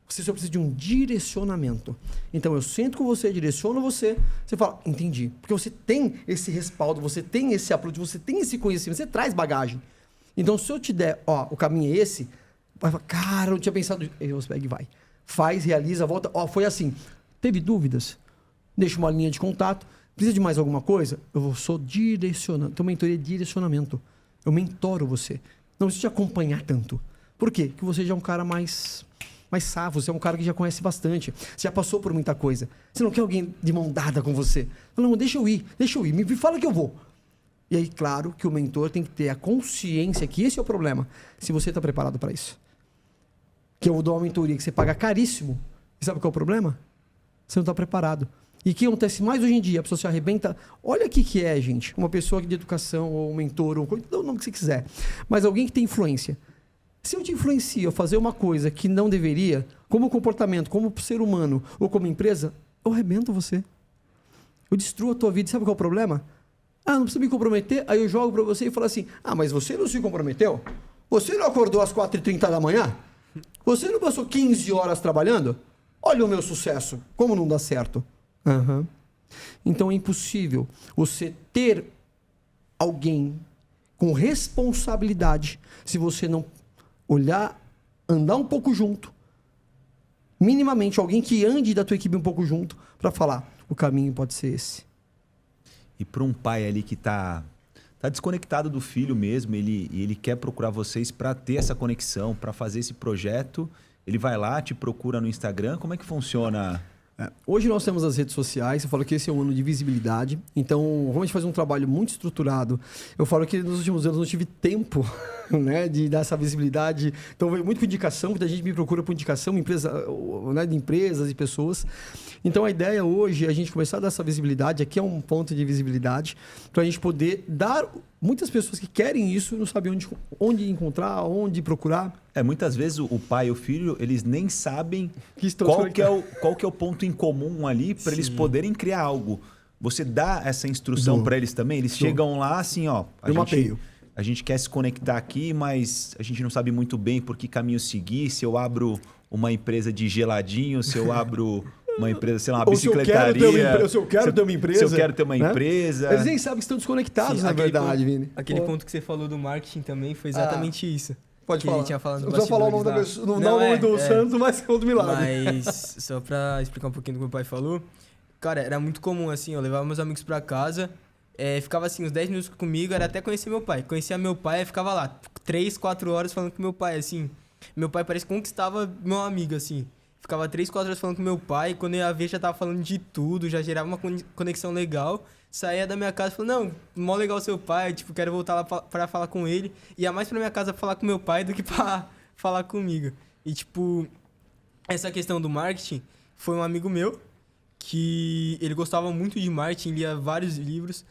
[SPEAKER 2] Você só precisa de um direcionamento. Então, eu sento com você, direciono você, você fala, entendi. Porque você tem esse respaldo, você tem esse approach, você tem esse conhecimento, você traz bagagem. Então, se eu te der, ó, o caminho é esse, vai falar, cara, eu não tinha pensado... Aí você pega e vai. Faz, realiza, volta. Ó, foi assim. Teve dúvidas? Deixa uma linha de contato. Precisa de mais alguma coisa? Eu sou direcionando. Então, mentoria é direcionamento. Eu mentoro você. Não preciso te acompanhar tanto. Por quê? Porque você já é um cara mais safo, você é um cara que já conhece bastante. Você já passou por muita coisa. Você não quer alguém de mão dada com você. Não, deixa eu ir. Me fala que eu vou. E aí, claro, que o mentor tem que ter a consciência que esse é o problema. Se você está preparado para isso. Que eu dou uma mentoria que você paga caríssimo. E sabe qual é o problema? Você não está preparado. E o que acontece mais hoje em dia? A pessoa se arrebenta. Olha o que é, gente. Uma pessoa de educação, ou um mentor, ou dá o nome que você quiser. Mas alguém que tem influência. Se eu te influencio a fazer uma coisa que não deveria, como comportamento, como ser humano, ou como empresa, eu arrebento você. Eu destruo a tua vida. Sabe qual é o problema? Não precisa me comprometer. Aí eu jogo para você e falo assim, mas você não se comprometeu? Você não acordou às 4h30 da manhã? Você não passou 15 horas trabalhando? Olha o meu sucesso. Como não dá certo? Uhum. Então é impossível você ter alguém com responsabilidade se você não olhar, andar um pouco junto, minimamente alguém que ande da tua equipe um pouco junto para falar, o caminho pode ser esse.
[SPEAKER 4] E para um pai ali que tá desconectado do filho mesmo, ele quer procurar vocês para ter essa conexão, para fazer esse projeto, ele vai lá, te procura no Instagram, como é que funciona?
[SPEAKER 2] Hoje nós temos as redes sociais, eu falo que esse é um ano de visibilidade, então como a gente faz um trabalho muito estruturado, eu falo que nos últimos anos eu não tive tempo, né, de dar essa visibilidade, então veio muito por indicação, muita gente me procura por indicação, né, de empresas e pessoas, então a ideia hoje é a gente começar a dar essa visibilidade, aqui é um ponto de visibilidade, para a gente poder dar, muitas pessoas que querem isso não sabem onde encontrar, onde procurar.
[SPEAKER 4] Muitas vezes o pai e o filho, eles nem sabem qual que é o ponto em comum ali para eles poderem criar algo. Você dá essa instrução para eles também? Eles chegam lá assim, ó, a gente quer se conectar aqui, mas a gente não sabe muito bem por que caminho seguir, se eu abro uma empresa de geladinho, se eu abro uma empresa, sei lá, uma bicicletaria.
[SPEAKER 2] Se eu quero ter uma empresa.
[SPEAKER 4] Se eu quero ter uma empresa.
[SPEAKER 2] Eles nem sabem que estão desconectados, na verdade, Vini.
[SPEAKER 3] Aquele ponto que você falou do marketing também foi exatamente isso.
[SPEAKER 2] Pode falar.
[SPEAKER 3] Ele tinha falado
[SPEAKER 2] não precisa falar o nome da pessoa, não o nome do santo, mas é o do milagre.
[SPEAKER 3] Mas, só pra explicar um pouquinho do que meu pai falou, cara, era muito comum, assim, eu levava meus amigos pra casa, ficava assim, uns 10 minutos comigo, era até conhecer meu pai. Conhecia meu pai e ficava lá, 3, 4 horas falando com meu pai, assim. Meu pai parece que conquistava meu amigo, assim. Ficava 3, 4 horas falando com meu pai, e quando eu ia ver já tava falando de tudo, já gerava uma conexão legal. Saía da minha casa e falou, não, mó legal seu pai, tipo, quero voltar lá pra falar com ele. Ia mais pra minha casa falar com meu pai do que pra falar comigo. E, tipo, essa questão do marketing foi um amigo meu que ele gostava muito de marketing, lia vários livros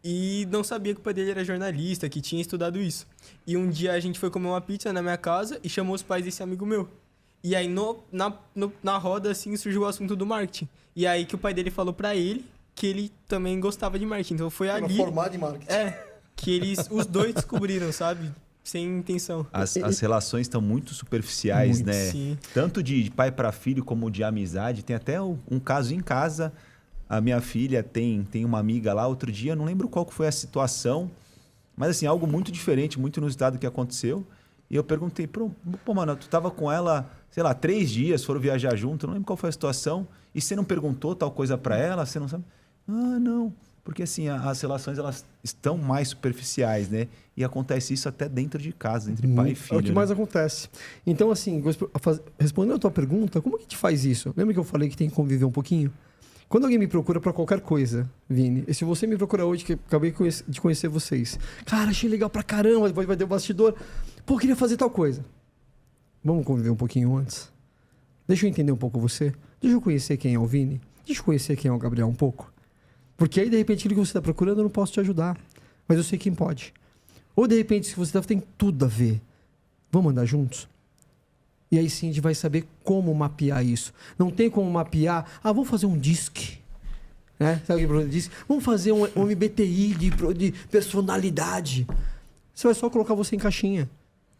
[SPEAKER 3] e não sabia que o pai dele era jornalista, que tinha estudado isso. E um dia a gente foi comer uma pizza na minha casa e chamou os pais desse amigo meu. E aí, na roda, assim, surgiu o assunto do marketing. E aí que o pai dele falou pra ele que ele também gostava de marketing. Então foi ali...
[SPEAKER 2] formado em marketing.
[SPEAKER 3] Que os dois descobriram, sabe? Sem intenção.
[SPEAKER 4] As relações estão muito superficiais,
[SPEAKER 3] muito,
[SPEAKER 4] né?
[SPEAKER 3] Sim.
[SPEAKER 4] Tanto de pai para filho como de amizade. Tem até um caso em casa. A minha filha tem uma amiga lá. Outro dia, não lembro qual que foi a situação. Mas assim, algo muito diferente, muito inusitado que aconteceu. E eu perguntei, pô, mano, tu tava com ela, sei lá, 3 dias, foram viajar junto. Não lembro qual foi a situação. E você não perguntou tal coisa para ela? Você não sabe? Não. Porque assim, as relações elas estão mais superficiais, né? E acontece isso até dentro de casa, entre pai e filho.
[SPEAKER 2] É o que mais acontece. Então, assim, respondendo a tua pergunta, como que a gente faz isso? Lembra que eu falei que tem que conviver um pouquinho? Quando alguém me procura para qualquer coisa, Vini, e se você me procura hoje, que eu acabei de conhecer vocês, cara, achei legal pra caramba, vai ter o bastidor, pô, queria fazer tal coisa. Vamos conviver um pouquinho antes? Deixa eu entender um pouco você. Deixa eu conhecer quem é o Vini. Deixa eu conhecer quem é o Gabriel um pouco. Porque aí, de repente, aquilo que você está procurando, eu não posso te ajudar. Mas eu sei quem pode. Ou, de repente, se você tem tudo a ver, vamos andar juntos? E aí sim a gente vai saber como mapear isso. Não tem como mapear, vamos fazer um disque. Né? Sabe o que o professor disse? Vamos fazer um MBTI de personalidade. Você vai só colocar você em caixinha.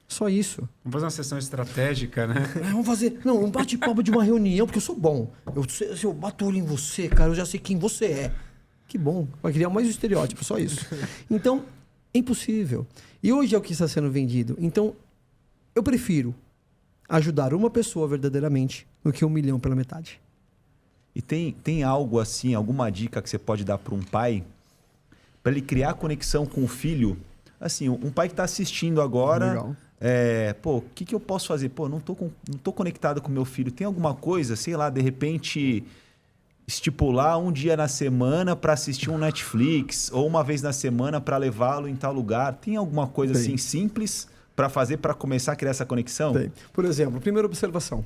[SPEAKER 2] Só isso.
[SPEAKER 1] Vamos fazer uma sessão estratégica, né?
[SPEAKER 2] Vamos fazer... Não, um bate-papo de uma reunião, porque eu sou bom. Se eu bato o olho em você, cara, eu já sei quem você é. Que bom. Vai criar mais um estereótipo, só isso. Então, é impossível. E hoje é o que está sendo vendido. Então, eu prefiro ajudar uma pessoa verdadeiramente do que 1 milhão pela metade.
[SPEAKER 4] E tem algo assim, alguma dica que você pode dar para um pai para ele criar conexão com o filho? Assim, um pai que está assistindo agora,
[SPEAKER 2] Legal.
[SPEAKER 4] O que eu posso fazer? Pô, não tô conectado com meu filho. Tem alguma coisa, sei lá, de repente estipular um dia na semana para assistir um Netflix ou uma vez na semana para levá-lo em tal lugar? Tem alguma coisa assim simples para fazer para começar a criar essa conexão?
[SPEAKER 2] Tem. Por exemplo, primeira observação.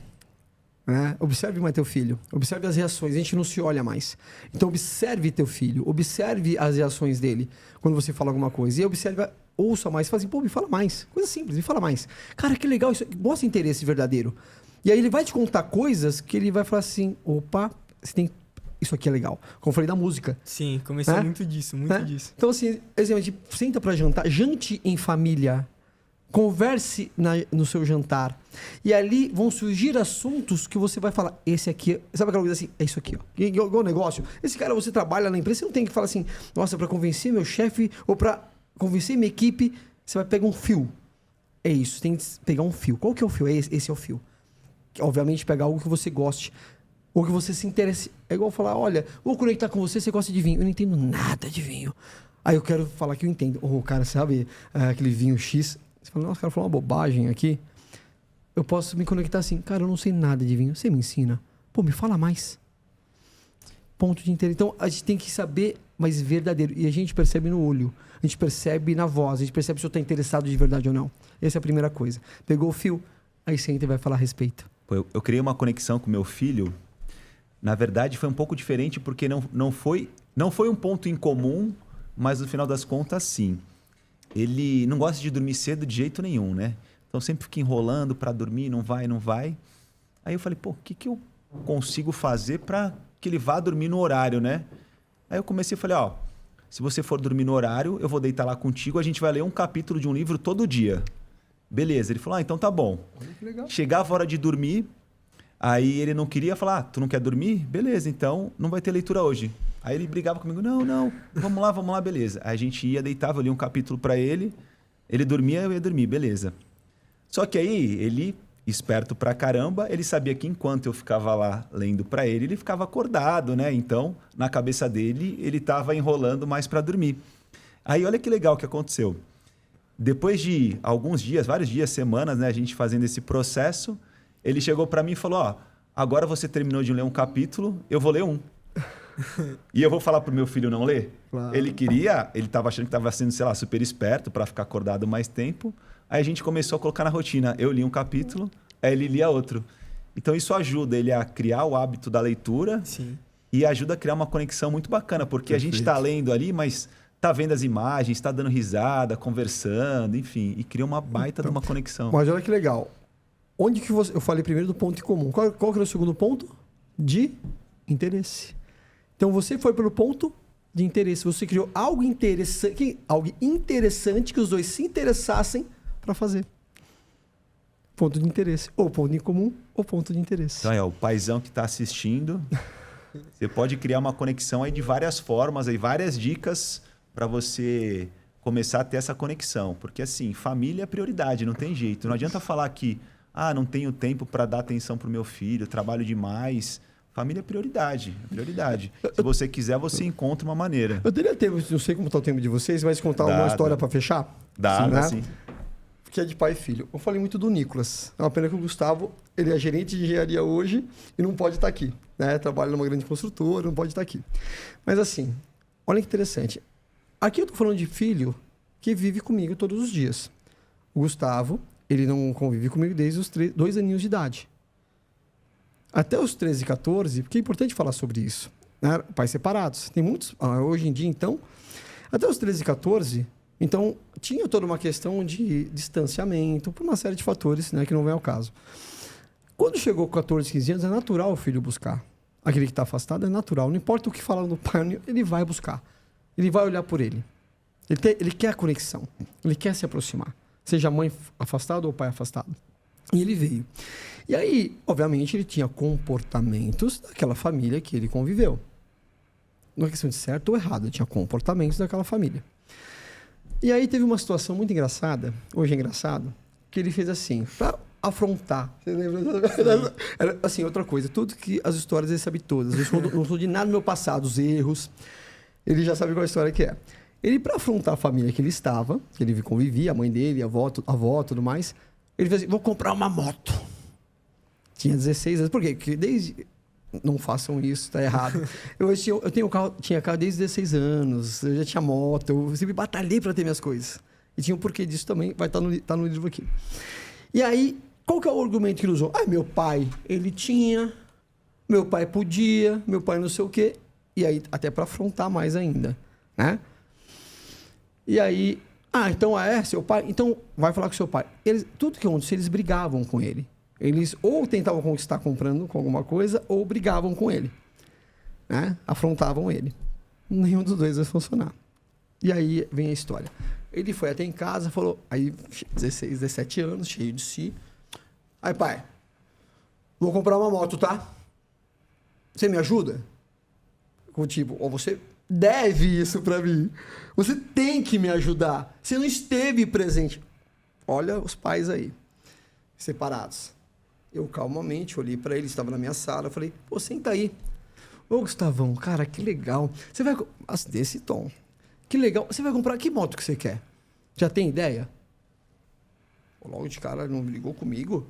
[SPEAKER 2] Né? Observe mais teu filho. Observe as reações. A gente não se olha mais. Então, observe teu filho. Observe as reações dele quando você fala alguma coisa. E observe, ouça mais. Fala assim, pô, me fala mais. Coisa simples, me fala mais. Cara, que legal. Isso mostra interesse verdadeiro. E aí ele vai te contar coisas que ele vai falar assim, opa, você tem... Isso aqui é legal. Como eu falei da música.
[SPEAKER 3] Sim, começou muito disso, muito disso.
[SPEAKER 2] Então, assim, exemplo, a gente senta pra jantar. Jante em família. Converse no seu jantar. E ali vão surgir assuntos que você vai falar. Esse aqui, sabe aquela coisa assim? É isso aqui, ó. Igual negócio. Esse cara, você trabalha na empresa, você não tem que falar assim, nossa, para convencer meu chefe ou para convencer minha equipe, você vai pegar um fio. É isso, tem que pegar um fio. Qual que é o fio? Esse é o fio. Obviamente, pegar algo que você goste. Ou que você se interesse. É igual falar, olha, vou conectar com você, você gosta de vinho. Eu não entendo nada de vinho. Aí eu quero falar que eu entendo. Ou, cara, sabe aquele vinho X... Você fala, nossa, o cara falou uma bobagem aqui. Eu posso me conectar assim, cara, eu não sei nada de vinho. Você me ensina? Pô, me fala mais. Ponto de interesse. Então, a gente tem que saber, mas verdadeiro. E a gente percebe no olho. A gente percebe na voz. A gente percebe se eu estou interessado de verdade ou não. Essa é a primeira coisa. Pegou o fio, aí senta e vai falar a respeito.
[SPEAKER 4] Pô, eu criei uma conexão com meu filho. Na verdade, foi um pouco diferente porque não foi um ponto em comum, mas no final das contas, sim. Ele não gosta de dormir cedo de jeito nenhum, né? Então sempre fica enrolando para dormir, não vai. Aí eu falei, pô, o que eu consigo fazer para que ele vá dormir no horário, né? Aí eu comecei a falar, ó, se você for dormir no horário, eu vou deitar lá contigo, a gente vai ler um capítulo de um livro todo dia. Beleza. Ele falou, então tá bom.
[SPEAKER 2] Olha que legal.
[SPEAKER 4] Chegava a hora de dormir, aí ele não queria falar, tu não quer dormir? Beleza, então não vai ter leitura hoje. Aí ele brigava comigo, não, vamos lá, beleza. Aí a gente ia, deitava, eu lia um capítulo para ele dormia, eu ia dormir, beleza. Só que aí ele, esperto pra caramba, ele sabia que enquanto eu ficava lá lendo para ele ficava acordado, né? Então, na cabeça dele, ele estava enrolando mais para dormir. Aí olha que legal que aconteceu. Depois de alguns dias, vários dias, semanas, né, a gente fazendo esse processo, ele chegou para mim e falou, ó, agora você terminou de ler um capítulo, eu vou ler um. E eu vou falar pro meu filho não ler?
[SPEAKER 2] Claro.
[SPEAKER 4] Ele estava achando que estava sendo, sei lá, super esperto para ficar acordado mais tempo. Aí a gente começou a colocar na rotina. Eu li um capítulo, aí ele lia outro. Então isso ajuda ele a criar o hábito da leitura.
[SPEAKER 3] Sim.
[SPEAKER 4] E ajuda a criar uma conexão muito bacana, porque
[SPEAKER 2] Perfeito.
[SPEAKER 4] a gente está lendo ali, mas está vendo as imagens, está dando risada, conversando, enfim, e cria uma baita de uma conexão.
[SPEAKER 2] Mas olha que legal. Onde que você... Eu falei primeiro do ponto em comum. Qual que era o segundo ponto? De interesse. Então você foi pelo ponto de interesse. Você criou algo interessante que os dois se interessassem para fazer. Ponto de interesse. Ou ponto em comum, ou ponto de interesse.
[SPEAKER 4] Então, o paizão que está assistindo, você pode criar uma conexão aí de várias formas, aí várias dicas para você começar a ter essa conexão. Porque assim, família é prioridade, não tem jeito. Não adianta falar que, não tenho tempo para dar atenção para o meu filho, trabalho demais. Família é prioridade, é prioridade. Se você quiser, você encontra uma maneira.
[SPEAKER 2] Eu teria tempo, não sei como está o tempo de vocês, mas contar uma história para fechar?
[SPEAKER 4] Dá, sim.
[SPEAKER 2] Que é de pai e filho. Eu falei muito do Nicolas. É uma pena que o Gustavo, ele é gerente de engenharia hoje e não pode estar aqui. Né? Trabalha numa grande construtora, não pode estar aqui. Mas assim, olha que interessante. Aqui eu estou falando de filho que vive comigo todos os dias. O Gustavo, ele não convive comigo desde os 2 aninhos de idade. Até os 13, 14, porque é importante falar sobre isso. Né? Pais separados. Tem muitos... hoje em dia, então... Até os 13, 14... Então, tinha toda uma questão de distanciamento, por uma série de fatores, né, que não vem ao caso. Quando chegou com 14, 15 anos, é natural o filho buscar. aquele que está afastado, é natural. Não importa o que falar do pai, ele vai buscar. Ele vai olhar por ele. Ele quer a conexão. Ele quer se aproximar. Seja a mãe afastada ou o pai afastado. E ele veio. E aí, obviamente, ele tinha comportamentos daquela família que ele conviveu. Não é questão de certo ou errado. Ele tinha comportamentos daquela família. E aí teve uma situação muito engraçada. Hoje é engraçado. Que ele fez assim. Pra afrontar. Você lembra? Era, assim, outra coisa. Tudo que as histórias ele sabe todas. Eu não sou de nada do meu passado. Os erros. Ele já sabe qual a história que é. Ele, para afrontar a família que ele estava, que ele convivia, a mãe dele, a avó, tudo mais, ele fez assim, vou comprar uma moto. Tinha 16 anos. Por quê? Porque desde... Não façam isso, tá errado. Eu tinha carro desde 16 anos, eu já tinha moto, eu sempre batalhei para ter minhas coisas. E tinha um porquê disso também, vai estar tá no livro aqui. E aí, qual que é o argumento que ele usou? Ah, meu pai, ele tinha, meu pai podia, meu pai não sei o quê. E aí, até para afrontar mais ainda, né? E aí, então seu pai? Então, vai falar com seu pai. Tudo que aconteceu, eles brigavam com ele. Eles ou tentavam conquistar comprando com alguma coisa, ou brigavam com ele. Né? Afrontavam ele. Nenhum dos dois vai funcionar. E aí vem a história. Ele foi até em casa, falou... Aí, 16, 17 anos, cheio de si. Aí, pai, vou comprar uma moto, tá? Você me ajuda? Tipo, você deve isso pra mim. Você tem que me ajudar. Você não esteve presente. Olha os pais aí, separados. Eu calmamente olhei pra ele, estava na minha sala, falei, pô, senta aí. Ô, Gustavão, cara, que legal. Você vai... Desse tom. Que legal. Você vai comprar... Que moto que você quer? Já tem ideia? Logo de cara, não ligou comigo.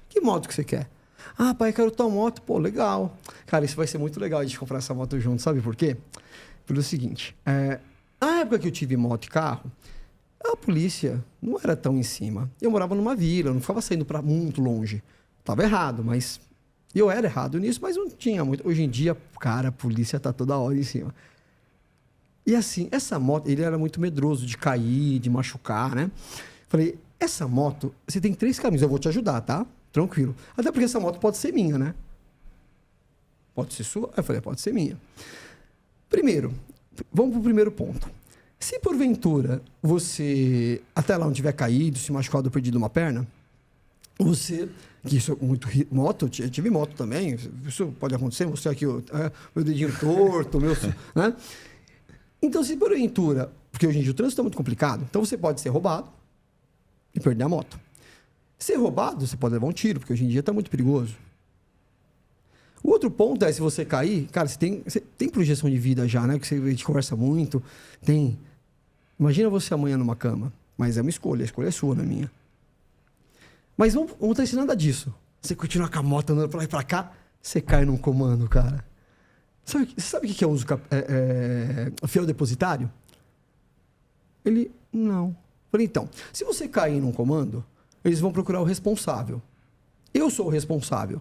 [SPEAKER 2] Que moto que você quer? Ah, pai, quero tal moto. Pô, legal. Cara, isso vai ser muito legal a gente comprar essa moto junto. Sabe por quê? Pelo seguinte. Na época que eu tive moto e carro, a polícia não era tão em cima. Eu morava numa vila, não ficava saindo para muito longe. Tava errado, mas... Eu era errado nisso, mas não tinha muito. Hoje em dia, cara, a polícia tá toda hora em cima. E assim, essa moto... Ele era muito medroso de cair, de machucar, né? Falei, essa moto... Você tem 3 caminhos, eu vou te ajudar, tá? Tranquilo. Até porque essa moto pode ser minha, né? Pode ser sua? Eu falei, pode ser minha. Primeiro, vamos pro primeiro ponto. Se porventura você, até lá onde tiver caído, se machucado ou perdido uma perna, você, que isso é muito moto, eu tive moto também, isso pode acontecer, mostrei aqui meu dedinho torto, né? Então, se porventura, porque hoje em dia o trânsito é muito complicado, então você pode ser roubado e perder a moto. Ser roubado, você pode levar um tiro, porque hoje em dia está muito perigoso. O outro ponto é, se você cair, cara, você tem projeção de vida já, né? Que a gente conversa muito. Tem. Imagina você amanhã numa cama. Mas é uma escolha, a escolha é sua, não é minha. Mas vamos estar ensinando nada disso. Você continua com a moto andando pra lá e pra cá, você cai num comando, cara. Você sabe o que é uso fiel depositário? Ele, não. Falei, então, se você cair num comando, eles vão procurar o responsável. Eu sou o responsável.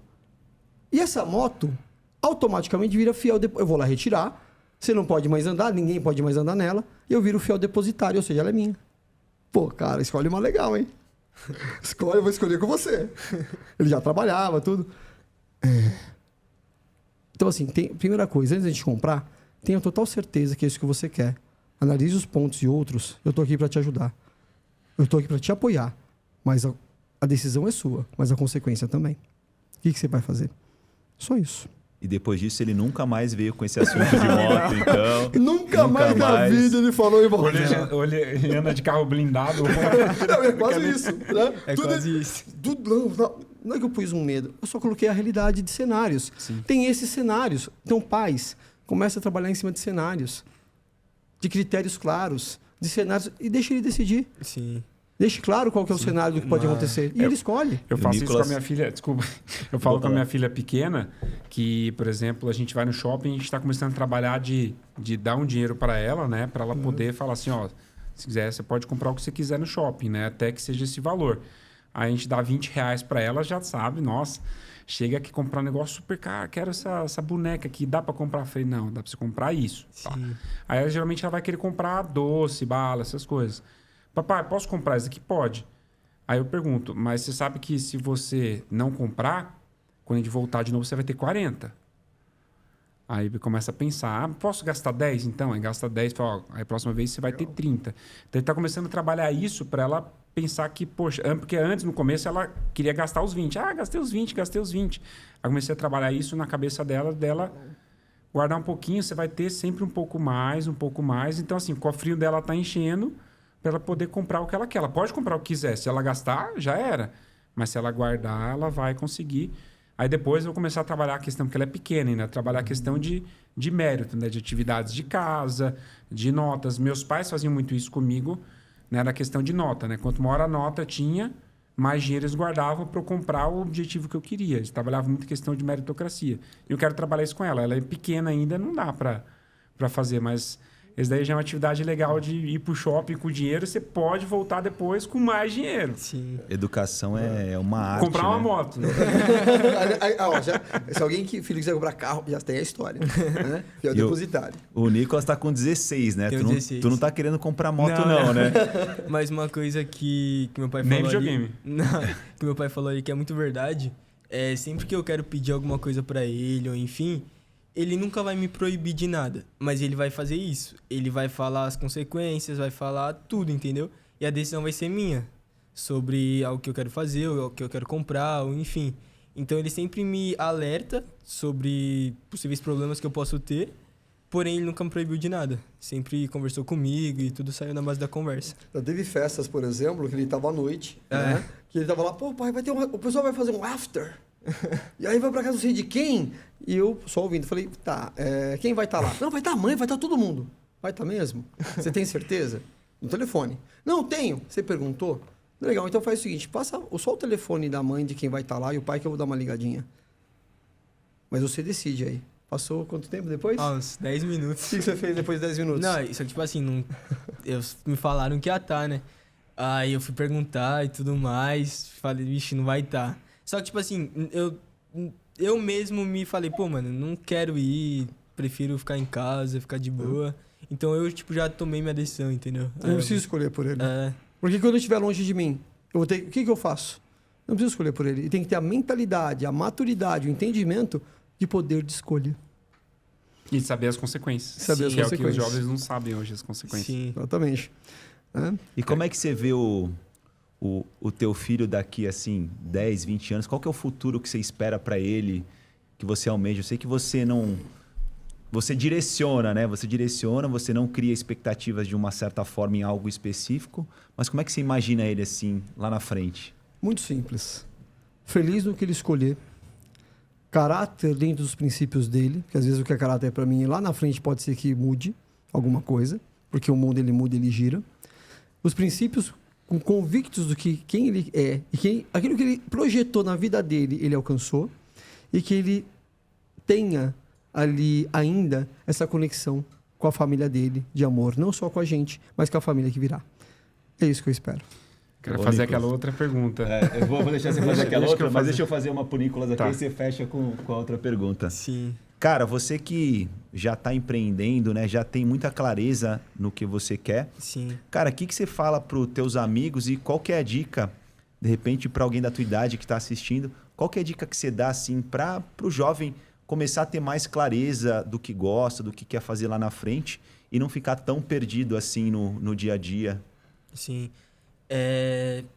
[SPEAKER 2] E essa moto automaticamente vira fiel depositário. Eu vou lá retirar, você não pode mais andar, ninguém pode mais andar nela, e eu viro fiel depositário, ou seja, ela é minha. Pô, cara, escolhe uma legal, hein? Eu vou escolher com você. Ele já trabalhava, tudo. Então, assim, primeira coisa, antes da gente comprar, tenha total certeza que é isso que você quer. Analise os pontos e outros. Eu tô aqui para te ajudar. Eu tô aqui para te apoiar. Mas a decisão é sua, mas a consequência também. O que você vai fazer? Só isso.
[SPEAKER 4] E depois disso, ele nunca mais veio com esse assunto de moto, então...
[SPEAKER 2] Nunca mais na vida ele falou em moto.
[SPEAKER 1] Ele anda de carro blindado.
[SPEAKER 2] Não, é quase isso. Né?
[SPEAKER 3] Quase isso.
[SPEAKER 2] Não é que eu pus um medo. Eu só coloquei a realidade de cenários. Sim. Tem esses cenários. Então, pais, comece a trabalhar em cima de cenários. De critérios claros. De cenários. E deixa ele decidir.
[SPEAKER 3] Sim.
[SPEAKER 2] Deixe claro qual que é o cenário do que pode acontecer. E ele escolhe.
[SPEAKER 1] Eu faço isso com a minha filha. Desculpa. Eu falo com a minha filha pequena que, por exemplo, a gente vai no shopping e a gente está começando a trabalhar de dar um dinheiro para ela, né? Para ela poder falar assim, ó, se quiser, você pode comprar o que você quiser no shopping, né? Até que seja esse valor. Aí a gente dá R$20 para ela, já sabe, nossa, chega aqui comprar um negócio super caro, quero essa boneca aqui, dá para comprar? Eu falei, não, dá para você comprar isso. Tá. Aí ela, geralmente ela vai querer comprar doce, bala, essas coisas. Papai, posso comprar isso aqui? Pode. Aí eu pergunto, mas você sabe que se você não comprar, quando a gente voltar de novo, você vai ter 40. Aí começa a pensar, posso gastar 10 então? Aí gasta 10, fala, aí a próxima vez você vai ter 30. Então ele tá começando a trabalhar isso para ela pensar que, poxa, porque antes, no começo, ela queria gastar os 20. Gastei os 20. Aí comecei a trabalhar isso na cabeça dela guardar um pouquinho, você vai ter sempre um pouco mais. Então, assim, o cofrinho dela tá enchendo para ela poder comprar o que ela quer. Ela pode comprar o que quiser. Se ela gastar, já era. Mas se ela guardar, ela vai conseguir. Aí depois eu vou começar a trabalhar a questão, porque ela é pequena ainda, trabalhar a questão de mérito, né? De atividades de casa, de notas. Meus pais faziam muito isso comigo, né? Na questão de nota, né? Quanto maior a nota tinha, mais dinheiro eles guardavam para eu comprar o objetivo que eu queria. Eles trabalhavam muito questão de meritocracia. E eu quero trabalhar isso com ela. Ela é pequena ainda, não dá para fazer, mas esse daí já é uma atividade legal de ir pro shopping com dinheiro, você pode voltar depois com mais dinheiro.
[SPEAKER 3] Sim.
[SPEAKER 4] Educação é uma arte,
[SPEAKER 1] comprar uma
[SPEAKER 4] né?
[SPEAKER 1] moto. Né?
[SPEAKER 2] Se alguém filho quiser comprar carro, já tem a história. Né? Que é o depositário.
[SPEAKER 4] O Nicolas tá com 16, né?
[SPEAKER 3] Tenho 16.
[SPEAKER 4] Tu não tá querendo comprar moto não, né?
[SPEAKER 3] Mas uma coisa que meu pai
[SPEAKER 1] Nem
[SPEAKER 3] falou
[SPEAKER 1] videogame.
[SPEAKER 3] que meu pai falou ali que é muito verdade, é sempre que eu quero pedir alguma coisa pra ele, ou enfim, ele nunca vai me proibir de nada, mas ele vai fazer isso. Ele vai falar as consequências, vai falar tudo, entendeu? E a decisão vai ser minha, sobre algo que eu quero fazer, ou o que eu quero comprar, ou enfim. Então ele sempre me alerta sobre possíveis problemas que eu posso ter, porém ele nunca me proibiu de nada. Sempre conversou comigo e tudo saiu na base da conversa.
[SPEAKER 2] Já teve festas, por exemplo, que ele tava à noite, né? Que ele tava lá, pô, pai, o pessoal vai fazer um after. E aí vai pra casa não sei de quem. E eu só ouvindo, falei, tá, quem vai estar lá? Não, vai estar a mãe, vai estar todo mundo. Vai estar mesmo? Você tem certeza? No telefone. Não, tenho. Você perguntou? Legal, então faz o seguinte, passa só o telefone da mãe de quem vai estar lá e o pai que eu vou dar uma ligadinha. Mas você decide aí. Passou quanto tempo depois?
[SPEAKER 3] Uns 10 minutos.
[SPEAKER 2] O que você fez depois de 10 minutos?
[SPEAKER 3] Não, isso aqui, tipo assim, me falaram que ia estar, né? Aí eu fui perguntar e tudo mais, falei, vixe, não vai estar. Só que, tipo assim, eu mesmo me falei, pô, mano, não quero ir, prefiro ficar em casa, ficar de boa. Então eu, tipo, já tomei minha decisão, entendeu?
[SPEAKER 2] Eu não preciso escolher por ele.
[SPEAKER 3] É,
[SPEAKER 2] Porque quando ele estiver longe de mim, eu vou ter... o que eu faço? Eu não preciso escolher por ele. Ele tem que ter a mentalidade, a maturidade, o entendimento de poder de escolha.
[SPEAKER 1] E saber as consequências.
[SPEAKER 2] Saber as
[SPEAKER 1] que é o que os
[SPEAKER 2] consequências.
[SPEAKER 1] jovens não sabem hoje, as consequências.
[SPEAKER 3] sim.
[SPEAKER 2] Exatamente.
[SPEAKER 4] E como é que você vê o teu filho daqui, assim, 10, 20 anos? Qual que é o futuro que você espera para ele, que você almeja? Eu sei que você não... Você direciona, né? Você não cria expectativas de uma certa forma em algo específico. Mas como é que você imagina ele, assim, lá na frente?
[SPEAKER 2] Muito simples. Feliz no que ele escolher. Caráter dentro dos princípios dele. Porque às vezes o que é caráter para mim, lá na frente pode ser que mude alguma coisa. Porque o mundo ele muda, ele gira. Os princípios convictos do que quem ele é e aquilo que ele projetou na vida dele, ele alcançou. E que ele tenha ali ainda essa conexão com a família dele, de amor. Não só com a gente, mas com a família que virá. É isso que eu espero.
[SPEAKER 1] Quero
[SPEAKER 4] Ô,
[SPEAKER 1] fazer
[SPEAKER 4] Nicolas.
[SPEAKER 1] aquela outra pergunta.
[SPEAKER 4] Eu vou deixar você fazer aquela
[SPEAKER 1] Deixa
[SPEAKER 4] outra,
[SPEAKER 1] que eu
[SPEAKER 4] mas
[SPEAKER 1] fazer.
[SPEAKER 4] deixa eu fazer uma por Nicolas aqui
[SPEAKER 1] Tá.
[SPEAKER 4] e você fecha com a outra pergunta.
[SPEAKER 3] Sim.
[SPEAKER 4] Cara, você que já está empreendendo, né? Já tem muita clareza no que você quer.
[SPEAKER 3] Sim.
[SPEAKER 4] Cara, o que você fala para os teus amigos e qual que é a dica, de repente, para alguém da tua idade que está assistindo, qual que é a dica que você dá, assim, para o jovem começar a ter mais clareza do que gosta, do que quer fazer lá na frente e não ficar tão perdido, assim, no dia a dia?
[SPEAKER 3] Sim.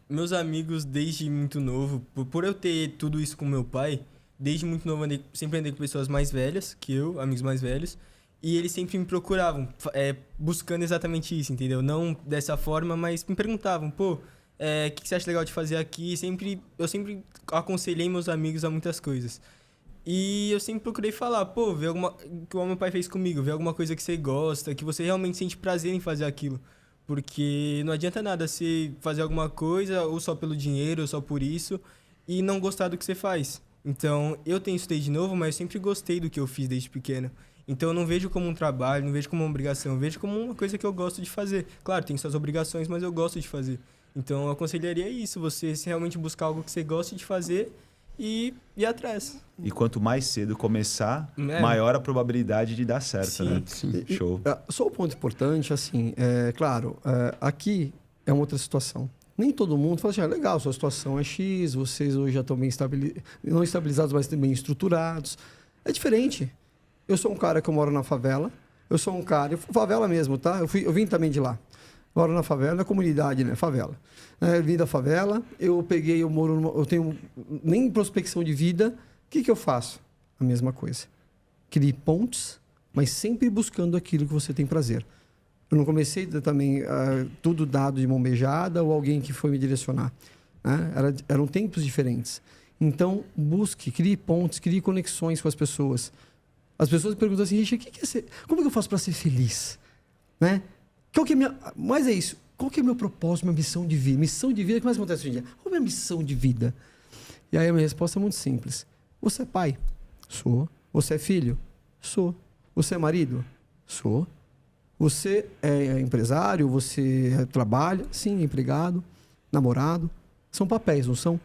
[SPEAKER 3] Meus amigos, desde muito novo, por eu ter tudo isso com meu pai, desde muito novo sempre andei com pessoas mais velhas que eu, amigos mais velhos, e eles sempre me procuravam, buscando exatamente isso, entendeu? Não dessa forma, mas me perguntavam, pô, o que você acha legal de fazer aqui? Eu sempre aconselhei meus amigos a muitas coisas. E eu sempre procurei falar, pô, vê que o meu pai fez comigo, vê alguma coisa que você gosta, que você realmente sente prazer em fazer aquilo. Porque não adianta nada você fazer alguma coisa, ou só pelo dinheiro, ou só por isso, e não gostar do que você faz. Então, eu tenho isso desde novo, mas eu sempre gostei do que eu fiz desde pequeno. Então, eu não vejo como um trabalho, não vejo como uma obrigação, eu vejo como uma coisa que eu gosto de fazer. Claro, tem suas obrigações, mas eu gosto de fazer. Então, eu aconselharia isso, você realmente buscar algo que você gosta de fazer e ir atrás.
[SPEAKER 4] E quanto mais cedo começar, maior a probabilidade de dar certo,
[SPEAKER 3] Sim,
[SPEAKER 4] né?
[SPEAKER 1] sim.
[SPEAKER 4] Show.
[SPEAKER 2] Só um ponto importante, assim, claro, aqui é uma outra situação. Nem todo mundo fala assim, legal, sua situação é X, vocês hoje já estão bem não estabilizados, mas bem estruturados. É diferente. eu sou um cara que eu moro na favela, eu sou um cara... Favela mesmo, tá? Eu vim também de lá. Moro na favela, na comunidade, né? Favela. Eu vim da favela, eu moro eu tenho nem prospecção de vida. O que eu faço? A mesma coisa. Crie pontes, mas sempre buscando aquilo que você tem prazer. Eu não comecei também tudo dado de mão beijada ou alguém que foi me direcionar. Né? Eram tempos diferentes. Então, busque, crie pontes, crie conexões com as pessoas. As pessoas me perguntam assim, Richard, como é que eu faço para ser feliz? Né? Mas é isso. Qual que é o meu propósito, minha missão de vida? Missão de vida, o que mais acontece hoje em dia? Qual é a minha missão de vida? E aí a minha resposta é muito simples. Você é pai? Sou. Você é filho? Sou. Você é marido? Sou. Você é empresário? Você trabalha? Sim, empregado, namorado. São papéis, não são?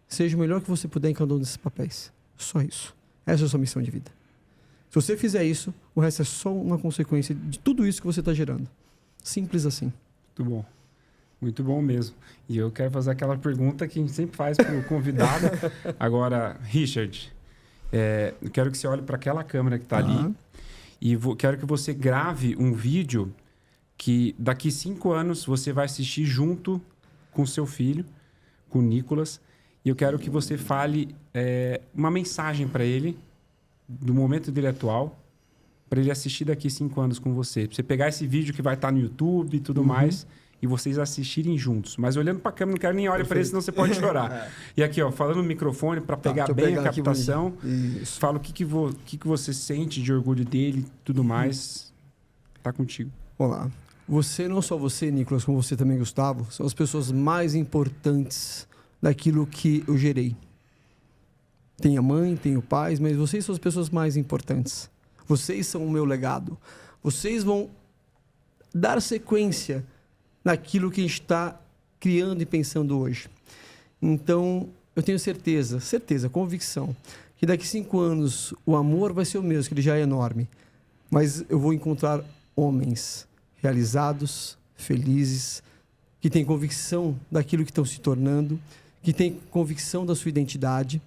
[SPEAKER 2] Seja o melhor que você puder em cada um desses papéis. Só isso. Essa é a sua missão de vida. Se você fizer isso, o resto é só uma consequência de tudo isso que você está gerando. Simples assim.
[SPEAKER 1] Muito bom. Muito bom mesmo. E eu quero fazer aquela pergunta que a gente sempre faz para o convidado. Agora, Richard, eu quero que você olhe para aquela câmera que está ali e quero que você grave um vídeo que daqui 5 anos você vai assistir junto com seu filho, com o Nicolas. E eu quero que você fale uma mensagem para ele, do momento dele atual, para ele assistir daqui 5 anos com você. Pra você pegar esse vídeo que vai estar no YouTube e tudo mais, e vocês assistirem juntos. Mas olhando para a câmera, não quero nem olhar para ele, senão você pode chorar. E aqui, ó, falando no microfone, para pegar bem a captação, fala o que você sente de orgulho dele e tudo mais. Tá contigo.
[SPEAKER 2] Olá. Você, não só você, Nicolas, como você também, Gustavo, são as pessoas mais importantes daquilo que eu gerei. Tenho mãe, tenho pais, mas vocês são as pessoas mais importantes. Vocês são o meu legado. Vocês vão dar sequência naquilo que a gente está criando e pensando hoje. Então, eu tenho certeza, convicção, que daqui 5 anos o amor vai ser o mesmo, que ele já é enorme. Mas eu vou encontrar homens realizados, felizes, que têm convicção daquilo que estão se tornando, que têm convicção da sua identidade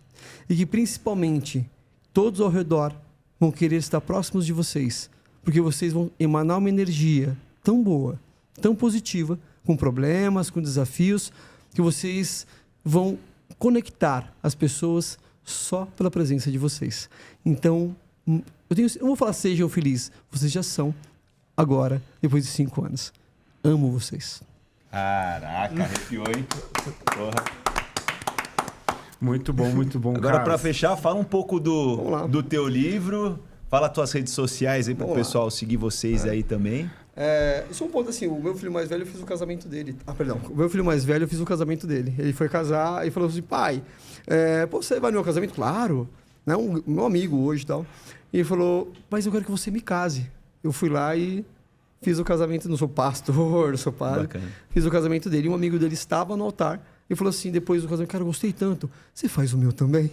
[SPEAKER 2] e que, principalmente, todos ao redor vão querer estar próximos de vocês, porque vocês vão emanar uma energia tão boa, tão positiva, com problemas, com desafios, que vocês vão conectar as pessoas só pela presença de vocês. Então, eu não vou falar sejam felizes, vocês já são agora, depois de 5 anos. Amo vocês.
[SPEAKER 4] Caraca, arrepiou, hein? Porra.
[SPEAKER 1] Muito bom.
[SPEAKER 4] Agora, para fechar, fala um pouco do teu livro. Fala as tuas redes sociais aí para o pessoal seguir vocês aí também.
[SPEAKER 2] Só um ponto assim, o meu filho mais velho, eu fiz o casamento dele. O meu filho mais velho, eu fiz o casamento dele. Ele foi casar e falou assim, pai, você vai no meu casamento? Claro. Né? Meu amigo hoje e tal. E ele falou, mas eu quero que você me case. Eu fui lá e fiz o casamento, não sou pastor, não sou padre. Bacana. Fiz o casamento dele. E um amigo dele estava no altar. E falou assim, depois do casamento, cara, eu gostei tanto. Você faz o meu também?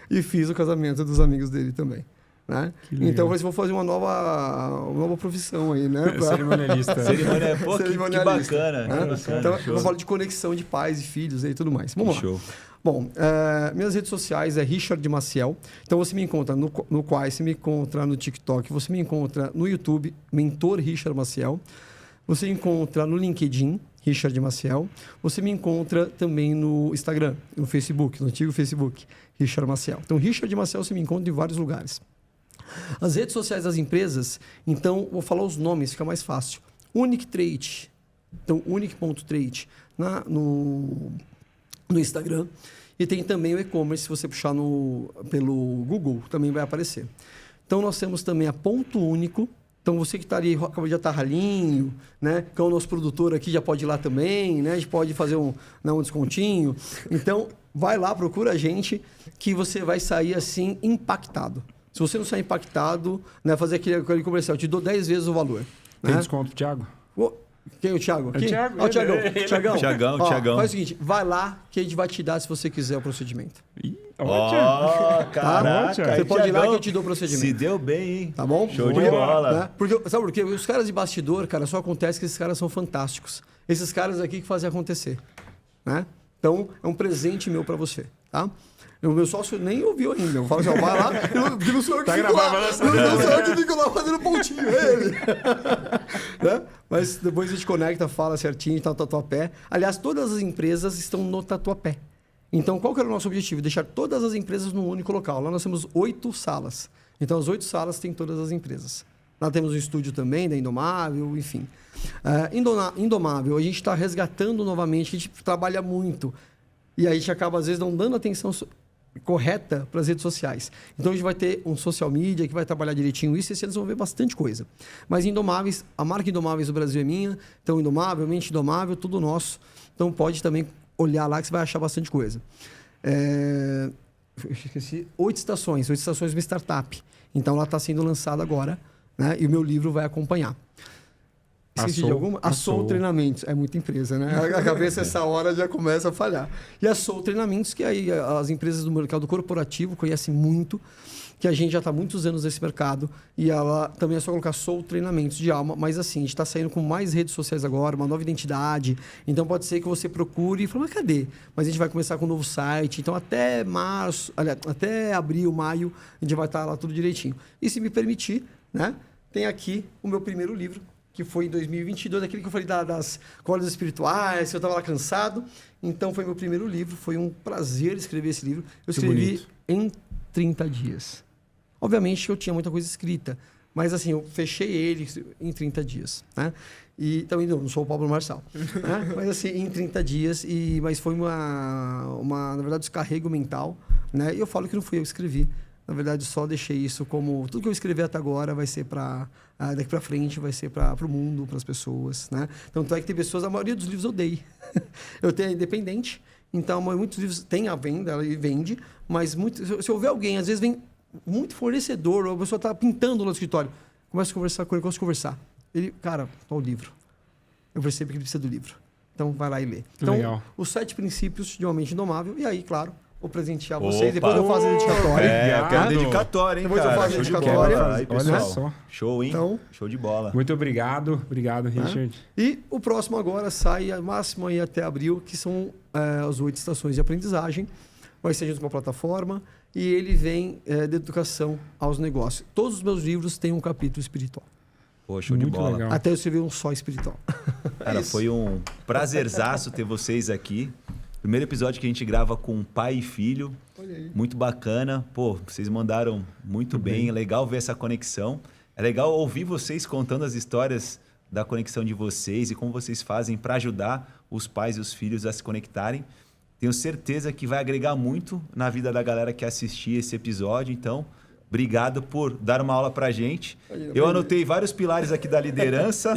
[SPEAKER 2] E fiz o casamento dos amigos dele também. Né? Então, eu falei assim, vou fazer uma nova profissão aí, né?
[SPEAKER 1] Cerimonialista.
[SPEAKER 4] Que bacana.
[SPEAKER 2] Né?
[SPEAKER 4] Bacana.
[SPEAKER 2] Então, eu falo de conexão de pais e filhos e tudo mais. Vamos lá.
[SPEAKER 4] Show.
[SPEAKER 2] Bom, minhas redes sociais é Richard Maciel. Então, você me encontra no Quai, você me encontra no TikTok, você me encontra no YouTube, Mentor Richard Maciel. Você me encontra no LinkedIn, Richard Maciel. Você me encontra também no Instagram, no Facebook, no antigo Facebook, Richard Maciel. Então, Richard Maciel você me encontra em vários lugares. As redes sociais das empresas, então, vou falar os nomes, fica mais fácil. Unique Trade, então, unique.trade no Instagram. E tem também o e-commerce, se você puxar pelo Google, também vai aparecer. Então, nós temos também a Ponto Único. Então, você que está ali, acabou de estar ralinho, né? Que é o nosso produtor aqui, já pode ir lá também, né? A gente pode fazer um descontinho. Então, vai lá, procura a gente, que você vai sair, assim, impactado. Se você não sair impactado, né? Fazer aquele comercial, eu te dou 10 vezes o valor.
[SPEAKER 1] Tem
[SPEAKER 2] né?
[SPEAKER 1] desconto, Thiago?
[SPEAKER 2] Quem é o Thiago? Aqui?
[SPEAKER 1] O Thiago.
[SPEAKER 4] Thiagão.
[SPEAKER 2] Faz o seguinte, vai lá que a gente vai te dar se você quiser o procedimento.
[SPEAKER 4] Caraca.
[SPEAKER 2] Você pode ir lá que eu te dou o procedimento.
[SPEAKER 4] Se deu bem, hein?
[SPEAKER 2] Tá bom?
[SPEAKER 4] Show de bola.
[SPEAKER 2] Né? Sabe por quê? Os caras de bastidor, cara, só acontece que esses caras são fantásticos. Esses caras aqui que fazem acontecer. Né? Então, é um presente meu para você. tá? O meu sócio nem ouviu ainda. Eu falo, já vai lá, porque não sou eu que
[SPEAKER 1] Tá
[SPEAKER 2] fico lá.
[SPEAKER 1] gravado,
[SPEAKER 2] Não sou eu que fico lá fazendo pontinho, é ele. Né? Mas depois a gente conecta, fala certinho, tá no Tatuapé. Aliás, todas as empresas estão no Tatuapé. Então, qual que era o nosso objetivo? Deixar todas as empresas num único local. Lá nós temos 8 salas. Então, as 8 salas têm todas as empresas. Lá temos um estúdio também, da Indomável, enfim. Indomável, a gente está resgatando novamente, a gente trabalha muito. E a gente acaba, às vezes, não dando atenção correta para as redes sociais. Então, a gente vai ter um social media que vai trabalhar direitinho isso, e esse ano vocês vão ver bastante coisa. Mas Indomáveis, a marca Indomáveis do Brasil é minha, então Indomável, Mente Indomável, tudo nosso. Então, pode também olhar lá que você vai achar bastante coisa. Eu esqueci, 8 estações de uma startup. Então, ela está sendo lançada agora, né? E o meu livro vai acompanhar. Esqueci de alguma? A Soul Treinamentos. É muita empresa, né? A cabeça, essa hora, já começa a falhar. E a Soul Treinamentos, que aí as empresas do mercado corporativo conhecem muito, que a gente já está há muitos anos nesse mercado. E ela também é só colocar Soul Treinamentos de alma. Mas assim, a gente está saindo com mais redes sociais agora, uma nova identidade. Então, pode ser que você procure e fale, mas cadê? Mas a gente vai começar com um novo site. Então, até março, aliás, até abril, maio, a gente vai estar lá tudo direitinho. E se me permitir, né? Tem aqui o meu primeiro livro, que foi em 2022, aquele que eu falei das cordas espirituais, que eu estava lá cansado. Então, foi meu primeiro livro. Foi um prazer escrever esse livro. Eu escrevi em 30 dias. Obviamente, eu tinha muita coisa escrita. Mas, assim, eu fechei ele em 30 dias, né? E também não sou o Pablo Marçal, né? Mas, assim, em 30 dias. Mas foi na verdade, descarrego mental, né? E eu falo que não fui eu que escrevi. Na verdade, só deixei isso como... Tudo que eu escrevi até agora vai ser para... daqui para frente vai ser para o mundo, para as pessoas, né? Tanto é que tem pessoas... A maioria dos livros eu dei. Eu tenho a Independente. Então, muitos livros têm a venda, ela vende. Mas se houver alguém, às vezes vem muito fornecedor, ou a pessoa está pintando no escritório. Começa a conversar com ele, começa a conversar. Ele, cara, qual o livro? Eu percebo que ele precisa do livro. Então, vai lá e lê. Então,
[SPEAKER 1] Legal.
[SPEAKER 2] os 7 princípios de uma mente indomável. E aí, claro... Vou presentear vocês, depois eu faço a dedicatória.
[SPEAKER 4] Eu quero dedicatória, hein,
[SPEAKER 2] depois
[SPEAKER 4] cara?
[SPEAKER 2] Eu faço a
[SPEAKER 4] Show de
[SPEAKER 2] dedicatória.
[SPEAKER 4] bola. Aí, pessoal.
[SPEAKER 1] Olha só.
[SPEAKER 4] Show, hein?
[SPEAKER 2] Então,
[SPEAKER 4] show de bola.
[SPEAKER 1] Muito obrigado. Obrigado, Richard.
[SPEAKER 2] E o próximo agora sai, a máximo aí até abril, que são as 8 estações de aprendizagem. Vai ser junto com a plataforma. E ele vem de educação aos negócios. Todos os meus livros têm um capítulo espiritual.
[SPEAKER 4] Pô, show de bola.
[SPEAKER 1] Legal.
[SPEAKER 2] Até eu escrever um só espiritual.
[SPEAKER 4] Cara, foi um prazerzaço ter vocês aqui. Primeiro episódio que a gente grava com pai e filho.
[SPEAKER 2] Olha aí.
[SPEAKER 4] Muito bacana. Pô, vocês mandaram muito bem. É legal ver essa conexão. É legal ouvir vocês contando as histórias da conexão de vocês e como vocês fazem para ajudar os pais e os filhos a se conectarem. Tenho certeza que vai agregar muito na vida da galera que assistir esse episódio. Então, obrigado por dar uma aula pra gente. Eu anotei vários pilares aqui da liderança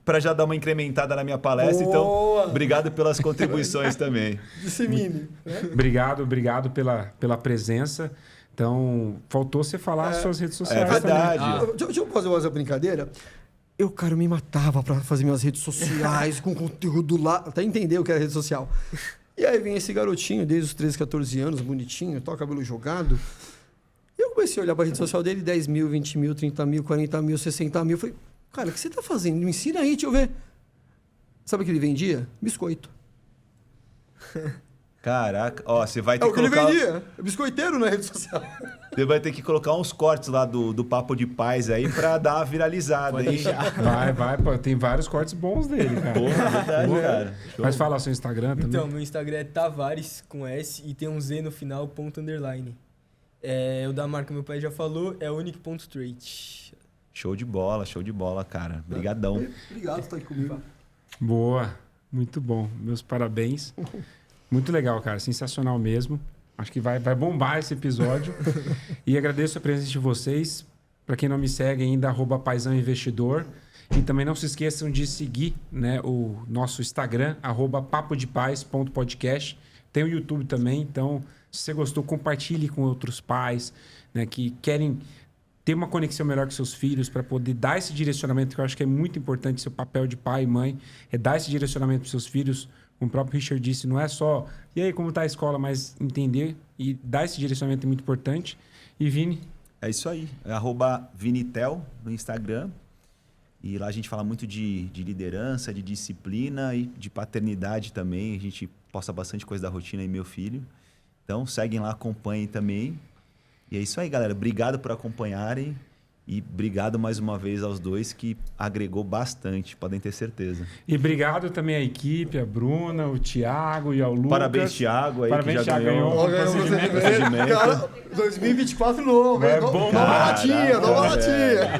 [SPEAKER 4] para já dar uma incrementada na minha palestra.
[SPEAKER 2] Boa!
[SPEAKER 4] Então, obrigado pelas contribuições também.
[SPEAKER 2] Dissemine. Né?
[SPEAKER 1] Obrigado pela presença. Então, faltou você falar as suas redes sociais
[SPEAKER 4] verdade.
[SPEAKER 1] também.
[SPEAKER 2] Deixa eu fazer uma brincadeira. Eu me matava para fazer minhas redes sociais, com conteúdo lá, até entender o que era rede social. E aí vem esse garotinho, desde os 13, 14 anos, bonitinho, toca cabelo jogado. E eu comecei a olhar para a rede social dele, 10 mil, 20 mil, 30 mil, 40 mil, 60 mil. Eu falei, cara, o que você está fazendo? Me ensina aí, deixa eu ver. Sabe o que ele vendia? Biscoito.
[SPEAKER 4] Caraca, ó, você vai ter
[SPEAKER 2] É
[SPEAKER 4] que
[SPEAKER 2] o que
[SPEAKER 4] colocar...
[SPEAKER 2] ele vendia. Biscoiteiro na rede social.
[SPEAKER 4] Você vai ter que colocar uns cortes lá do Papo de Paz aí pra dar uma viralizada,
[SPEAKER 3] Pode
[SPEAKER 4] hein?
[SPEAKER 3] deixar.
[SPEAKER 1] Vai, pô, tem vários cortes bons dele, cara.
[SPEAKER 4] Porra, verdade, cara. Show.
[SPEAKER 1] Mas fala o seu Instagram também.
[SPEAKER 3] Então, meu Instagram é Tavares com S e tem um Z no final, ponto underline. O da marca meu pai já falou, é unique.trade.
[SPEAKER 4] Show de bola, cara. Obrigadão.
[SPEAKER 2] Obrigado por estar aqui comigo.
[SPEAKER 1] Boa, muito bom. Meus parabéns. Muito legal, cara. Sensacional mesmo. Acho que vai bombar esse episódio. E agradeço a presença de vocês. Para quem não me segue ainda, @Paizão Investidor. E também não se esqueçam de seguir, né, o nosso Instagram, @papodepaz.podcast. Tem o YouTube também, então se você gostou, compartilhe com outros pais, né, que querem ter uma conexão melhor com seus filhos para poder dar esse direcionamento, que eu acho que é muito importante, seu papel de pai e mãe, é dar esse direcionamento para seus filhos. Como o próprio Richard disse, não é só, e aí, como está a escola, mas entender e dar esse direcionamento é muito importante. E Vini?
[SPEAKER 4] É isso aí. É @Vinitel no Instagram. E lá a gente fala muito de liderança, de disciplina e de paternidade também. A gente posta bastante coisa da rotina aí, meu filho. Então, seguem lá, acompanhem também. E é isso aí, galera. Obrigado por acompanharem. E obrigado mais uma vez aos dois, que agregou bastante, podem ter certeza.
[SPEAKER 1] E obrigado também à equipe, a Bruna, o Thiago e ao Lucas.
[SPEAKER 4] Parabéns, Thiago, aí,
[SPEAKER 1] Parabéns,
[SPEAKER 4] que já
[SPEAKER 1] Thiago, ganhou
[SPEAKER 4] ganhou
[SPEAKER 1] o procedimento.
[SPEAKER 4] procedimento.
[SPEAKER 2] Cara, 2024 novo.
[SPEAKER 1] É
[SPEAKER 2] hein?
[SPEAKER 1] bom,
[SPEAKER 2] Nova
[SPEAKER 1] cara.
[SPEAKER 2] latinha, nova latinha.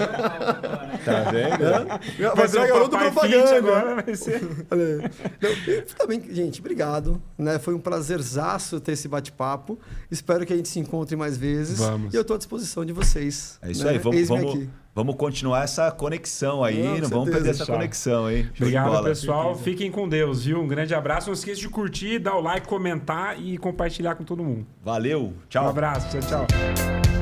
[SPEAKER 4] Tá vendo?
[SPEAKER 2] Vai
[SPEAKER 1] ser
[SPEAKER 2] virar
[SPEAKER 1] o
[SPEAKER 2] garoto
[SPEAKER 1] Papai Fit
[SPEAKER 2] propaganda.
[SPEAKER 1] agora, vai ser.
[SPEAKER 2] Olha aí. Não, também, gente, obrigado. Né? Foi um prazerzaço ter esse bate-papo. Espero que a gente se encontre mais vezes.
[SPEAKER 1] Vamos.
[SPEAKER 2] E eu estou à disposição de vocês.
[SPEAKER 4] É isso
[SPEAKER 2] né?
[SPEAKER 4] aí,
[SPEAKER 2] Eis-me aqui.
[SPEAKER 4] vamos continuar essa conexão aí,
[SPEAKER 2] Não, com
[SPEAKER 4] não vamos
[SPEAKER 2] certeza.
[SPEAKER 4] perder essa
[SPEAKER 1] Tchau.
[SPEAKER 4] conexão, hein? Show de
[SPEAKER 1] Obrigado,
[SPEAKER 4] bola.
[SPEAKER 1] pessoal. Fiquem com Deus, viu? Um grande abraço. Não esqueça de curtir, dar o like, comentar e compartilhar com todo mundo.
[SPEAKER 4] Valeu,
[SPEAKER 1] Um
[SPEAKER 4] tchau.
[SPEAKER 1] abraço. Tchau, tchau.